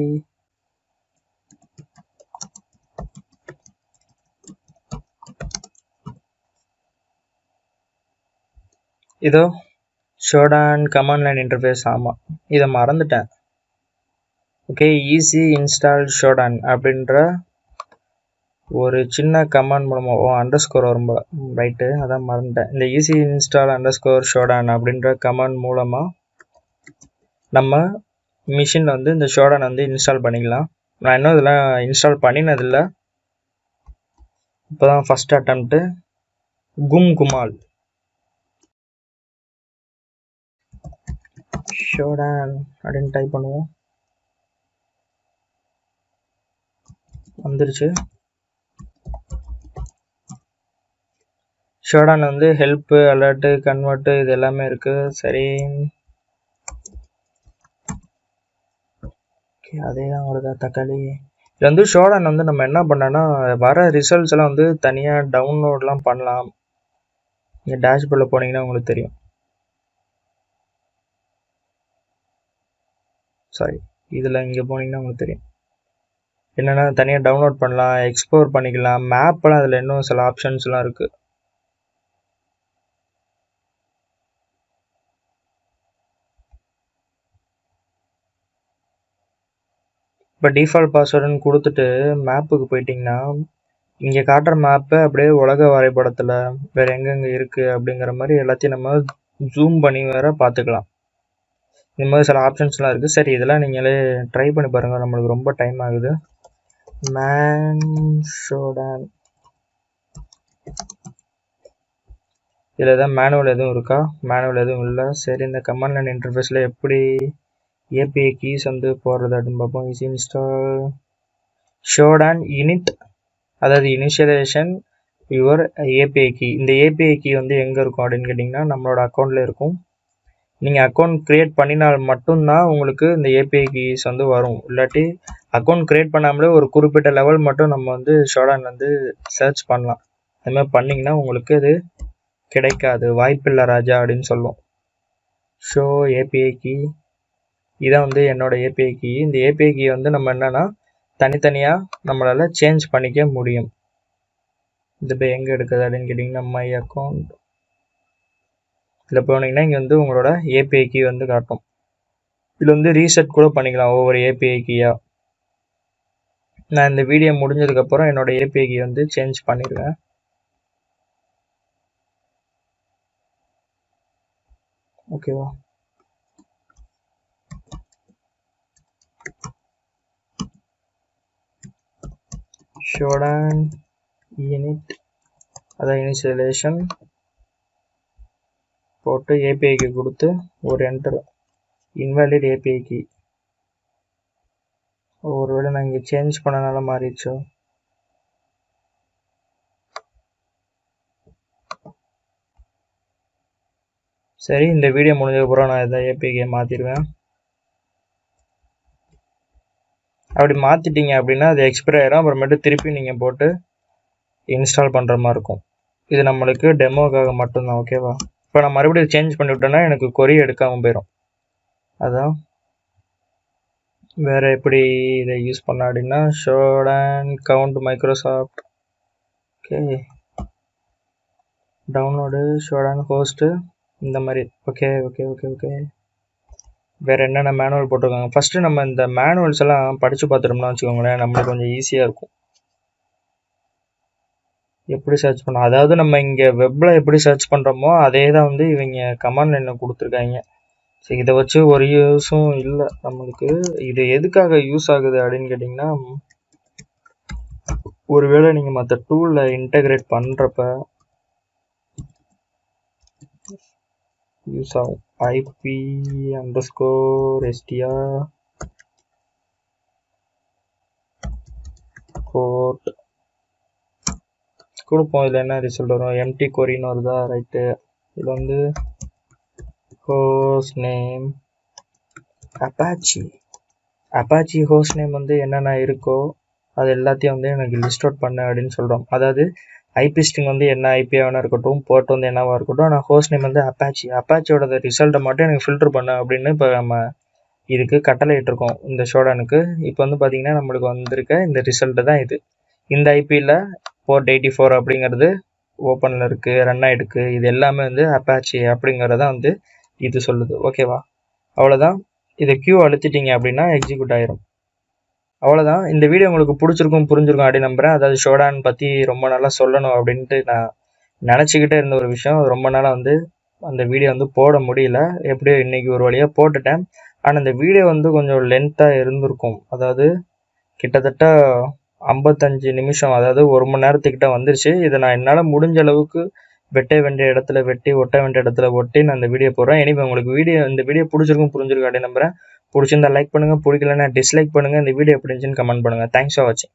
இதோ ஷோடான் கமாண்ட் லைன் இன்டர்ஃபேஸ். ஆமாம், இதை மறந்துட்டேன். ஓகே, ஈஸி இன்ஸ்டால் ஷோடான் அப்படின்ற ஒரு சின்ன கமாண்ட் மூலமாக அண்டர்ஸ்கோர் வரும் போல. ரைட்டு, அதான் மறந்துட்டேன். இந்த ஈஸி இன்ஸ்டால் அண்டர்ஸ்கோர் ஷோடான் அப்படின்ற கமாண்ட் மூலமாக நம்ம மிஷினில் வந்து இந்த ஷோடான் வந்து இன்ஸ்டால் பண்ணிக்கலாம். நான் இன்னும் இதெல்லாம் இன்ஸ்டால் பண்ணினதில்லை, இப்போ தான் ஃபஸ்ட் அட்டம்ப்ட்டு. குமால் ஷோடான் அப்படின்னு டைப் பண்ணுவோம். வந்துருச்சு. ஷோடான் வந்து ஹெல்ப்பு, அலர்ட்டு, கன்வெர்ட்டு இது எல்லாமே இருக்குது. சரி, ஓகே, அதே தான் வருதா தக்காளி. இது வந்து ஷோடான் வந்து நம்ம என்ன பண்ணோன்னா வர ரிசல்ட்ஸ் எல்லாம் வந்து தனியாக டவுன்லோட்லாம் பண்ணலாம். நீங்கள் டேஷ்போர்டில் போனீங்கன்னா உங்களுக்கு தெரியும். சாரி, இதில் இங்கே போனீங்கன்னா உங்களுக்கு தெரியும் என்னென்னா தனியாக டவுன்லோட் பண்ணலாம், எக்ஸ்ப்ளோர் பண்ணிக்கலாம். மேப்பெல்லாம் அதில் இன்னும் சில ஆப்ஷன்ஸ்லாம் இருக்குது. இப்போ டிஃபால்ட் பாஸ்வேர்டுன்னு கொடுத்துட்டு மேப்புக்கு போயிட்டிங்கன்னா இங்கே காட்டுற மேப்பை அப்படியே உலக வரைபடத்தில் வேறு எங்கெங்கே இருக்குது அப்படிங்கிற மாதிரி எல்லாத்தையும் நம்ம ஜூம் பண்ணி வேறு பார்த்துக்கலாம். இந்த மாதிரி சில ஆப்ஷன்ஸ்லாம் இருக்குது. சரி, இதெல்லாம் நீங்களே ட்ரை பண்ணி பாருங்கள், நம்மளுக்கு ரொம்ப டைம் ஆகுது. ஷோடான் இதில் எதாவது மேனுவல் எதுவும் இருக்கா? மேனுவல் எதுவும் இல்லை. சரி, இந்த கமாண்ட் லைன் இன்டர்ஃபேஸில் எப்படி ஏபிஐ கீஸ் வந்து போடுறது அப்படின்னு பார்ப்போம். ஈஸி இன்ஸ்டால் ஷோடான் இனிட், அதாவது இனிஷியலைசேஷன் யுவர் ஏபிஐ கீ. இந்த ஏபிஐ கீ வந்து எங்கே இருக்கும் அப்படின்னு கேட்டிங்கன்னா நம்மளோட அக்கௌண்ட்டில் இருக்கும். நீங்கள் அக்கௌண்ட் க்ரியேட் பண்ணினால் மட்டும்தான் உங்களுக்கு இந்த ஏபிஐ கீஸ் வந்து வரும். இல்லாட்டி அக்கௌண்ட் க்ரியேட் பண்ணாமலே ஒரு குறிப்பிட்ட லெவல் மட்டும் நம்ம வந்து ஷோடான் வந்து சர்ச் பண்ணலாம். அதுமாதிரி பண்ணிங்கன்னா உங்களுக்கு அது கிடைக்காது, வாய்ப்பில்லை ராஜா அப்படின்னு சொல்லுவோம். ஷோ ஏபிஐ கீ, இதான் வந்து என்னோட ஏபிஐ கீ. இந்த ஏபிஐ கீ வந்து நம்ம என்னென்னா தனித்தனியாக நம்மளால் சேஞ்ச் பண்ணிக்க முடியும். இது இப்போ எங்கே எடுக்குது அப்படின்னு கேட்டிங்கன்னா மை அக்கௌண்ட் இதில் போனீங்கன்னா இங்கே வந்து உங்களோட ஏபிஐ கீ வந்து காட்டும். இதில் வந்து ரீசெட் கூட பண்ணிக்கலாம் ஒவ்வொரு ஏபிஐ கீயாக. நான் இந்த வீடியோ முடிஞ்சதுக்கப்புறம் என்னோட ஏபிஐ கீ வந்து சேஞ்ச் பண்ணிடுவேன். ஓகேவா? ஷோடான் யூனிட், அதான் இனிஷியலைசேஷன் போட்டு ஏபிஐ கீ கொடுத்து ஒரு என்டர். Invalid API key. ஒருவேளை நான் இங்கே சேஞ்ச் பண்ணனால மாறிடுச்சோ. சரி, இந்த வீடியோ முடிஞ்சதுக்கப்புறம் நான் இதை ஏபிஐ கீ மாற்றிடுவேன். அப்படி மாற்றிட்டீங்க அப்படின்னா அது எக்ஸ்பைரி ஆயிரும். அப்புறமேட்டு திருப்பி நீங்கள் போட்டு இன்ஸ்டால் பண்ணுற மாதிரி இருக்கும். இது நம்மளுக்கு டெமோக்காக மட்டும்தான். ஓகேவா? இப்போ நான் மறுபடியும் சேஞ்ச் பண்ணி விட்டேன்னா எனக்கு கொரி எடுக்காமல் போயிடும். அதான் வேறு எப்படி இதை யூஸ் பண்ண அப்படின்னா Shodan count Microsoft. Okay, download Shodan host இந்த மாதிரி. ஓகே ஓகே ஓகே ஓகே வேறு என்னென்ன மேனுவல் போட்டிருக்காங்க ஃபஸ்ட்டு நம்ம இந்த மேனுவல்ஸ் எல்லாம் படித்து பார்த்துட்டோம்னா வச்சுக்கோங்களேன், நம்மளுக்கு கொஞ்சம் ஈஸியாக இருக்கும் எப்படி சர்ச் பண்ணோம். அதாவது நம்ம இங்கே வெப்பில் எப்படி சர்ச் பண்ணுறோமோ அதே தான் வந்து இவங்க கமாண்ட் லைனில் கொடுத்துருக்காங்க. சரி, இதை வச்சு ஒரு யூஸும் இல்லை நம்மளுக்கு. இது எதுக்காக யூஸ் ஆகுது அப்படின்னு கேட்டிங்கன்னா ஒருவேளை நீங்கள் மற்ற டூலில் இன்டகிரேட் பண்ணுறப்ப யூஸ் ஆகும். IP_str போர்ட் கொடுப்போம். இதில் என்ன ரிசல்ட் வரும்? எம்டி கொரின்னு வருதா? ரைட்டு, இதில் வந்து host name Apache host name வந்து என்னென்ன இருக்கோ அது எல்லாத்தையும் வந்து எனக்கு லிஸ்ட் அவுட் பண்ண அப்படின்னு சொல்கிறோம். அதாவது ஐபி ஸ்ட்ரிங் வந்து என்ன ஐபியாவாக இருக்கட்டும், போர்ட் வந்து என்னவாக இருக்கட்டும், ஆனால் ஹோஸ்ட் நேம் வந்து அப்பாச்சியோட ரிசல்ட்டை மட்டும் எனக்கு ஃபில்டர் பண்ண அப்படின்னு இப்போ நம்ம இதுக்கு கட்டளை இட்டிருக்கோம் இந்த ஷோடானுக்கு. இப்போ வந்து பார்த்தீங்கன்னா நம்மளுக்கு வந்திருக்க இந்த ரிசல்ட்டு தான் இது. இந்த ஐபியில் போர்ட் 84 அப்படிங்கிறது ஓப்பனில் இருக்குது, ரன் ஆகிடுக்கு. இது எல்லாமே வந்து அப்பாச்சி அப்படிங்கிறத வந்து இது சொல்லுது. ஓகேவா? அவ்வளோதான். இதை கியூ அழுத்திட்டீங்க அப்படின்னா எக்ஸிக்யூட் ஆயிரும். அவ்வளோதான். இந்த வீடியோ உங்களுக்கு பிடிச்சிருக்கும், புரிஞ்சிருக்கும் அப்படின்னு நம்புகிறேன். அதாவது ஷோடான் பற்றி ரொம்ப நாளாக சொல்லணும் அப்படின்ட்டு நான் நினச்சிக்கிட்டே இருந்த ஒரு விஷயம். ரொம்ப நாளாக வந்து அந்த வீடியோ வந்து போட முடியல. எப்படியோ இன்றைக்கி ஒரு வழியாக போட்டுட்டேன். ஆனால் இந்த வீடியோ வந்து கொஞ்சம் லென்த்தாக இருந்திருக்கும். அதாவது கிட்டத்தட்ட 55 நிமிஷம், அதாவது 1 மணி நேரத்துக்கிட்ட வந்துருச்சு. இதை நான் என்னால் முடிஞ்ச அளவுக்கு வெட்ட வேண்டிய இடத்துல வெட்டி, ஒட்ட வேண்டிய இடத்துல ஒட்டி நான் இந்த வீடியோ போடுறேன். இனிமே உங்களுக்கு இந்த வீடியோ பிடிச்சிருக்கும், புரிஞ்சிருக்கும் அப்படின்னு நம்புகிறேன். பிடிச்சிருந்தா லைக் பண்ணுங்கள், பிடிக்கலன்னா டிஸ்லைக் பண்ணுங்கள். இந்த வீடியோ எப்படி இருந்துச்சுன்னு கமெண்ட் பண்ணுங்கள். தேங்க்ஸ் ஃபார் வாட்சிங்.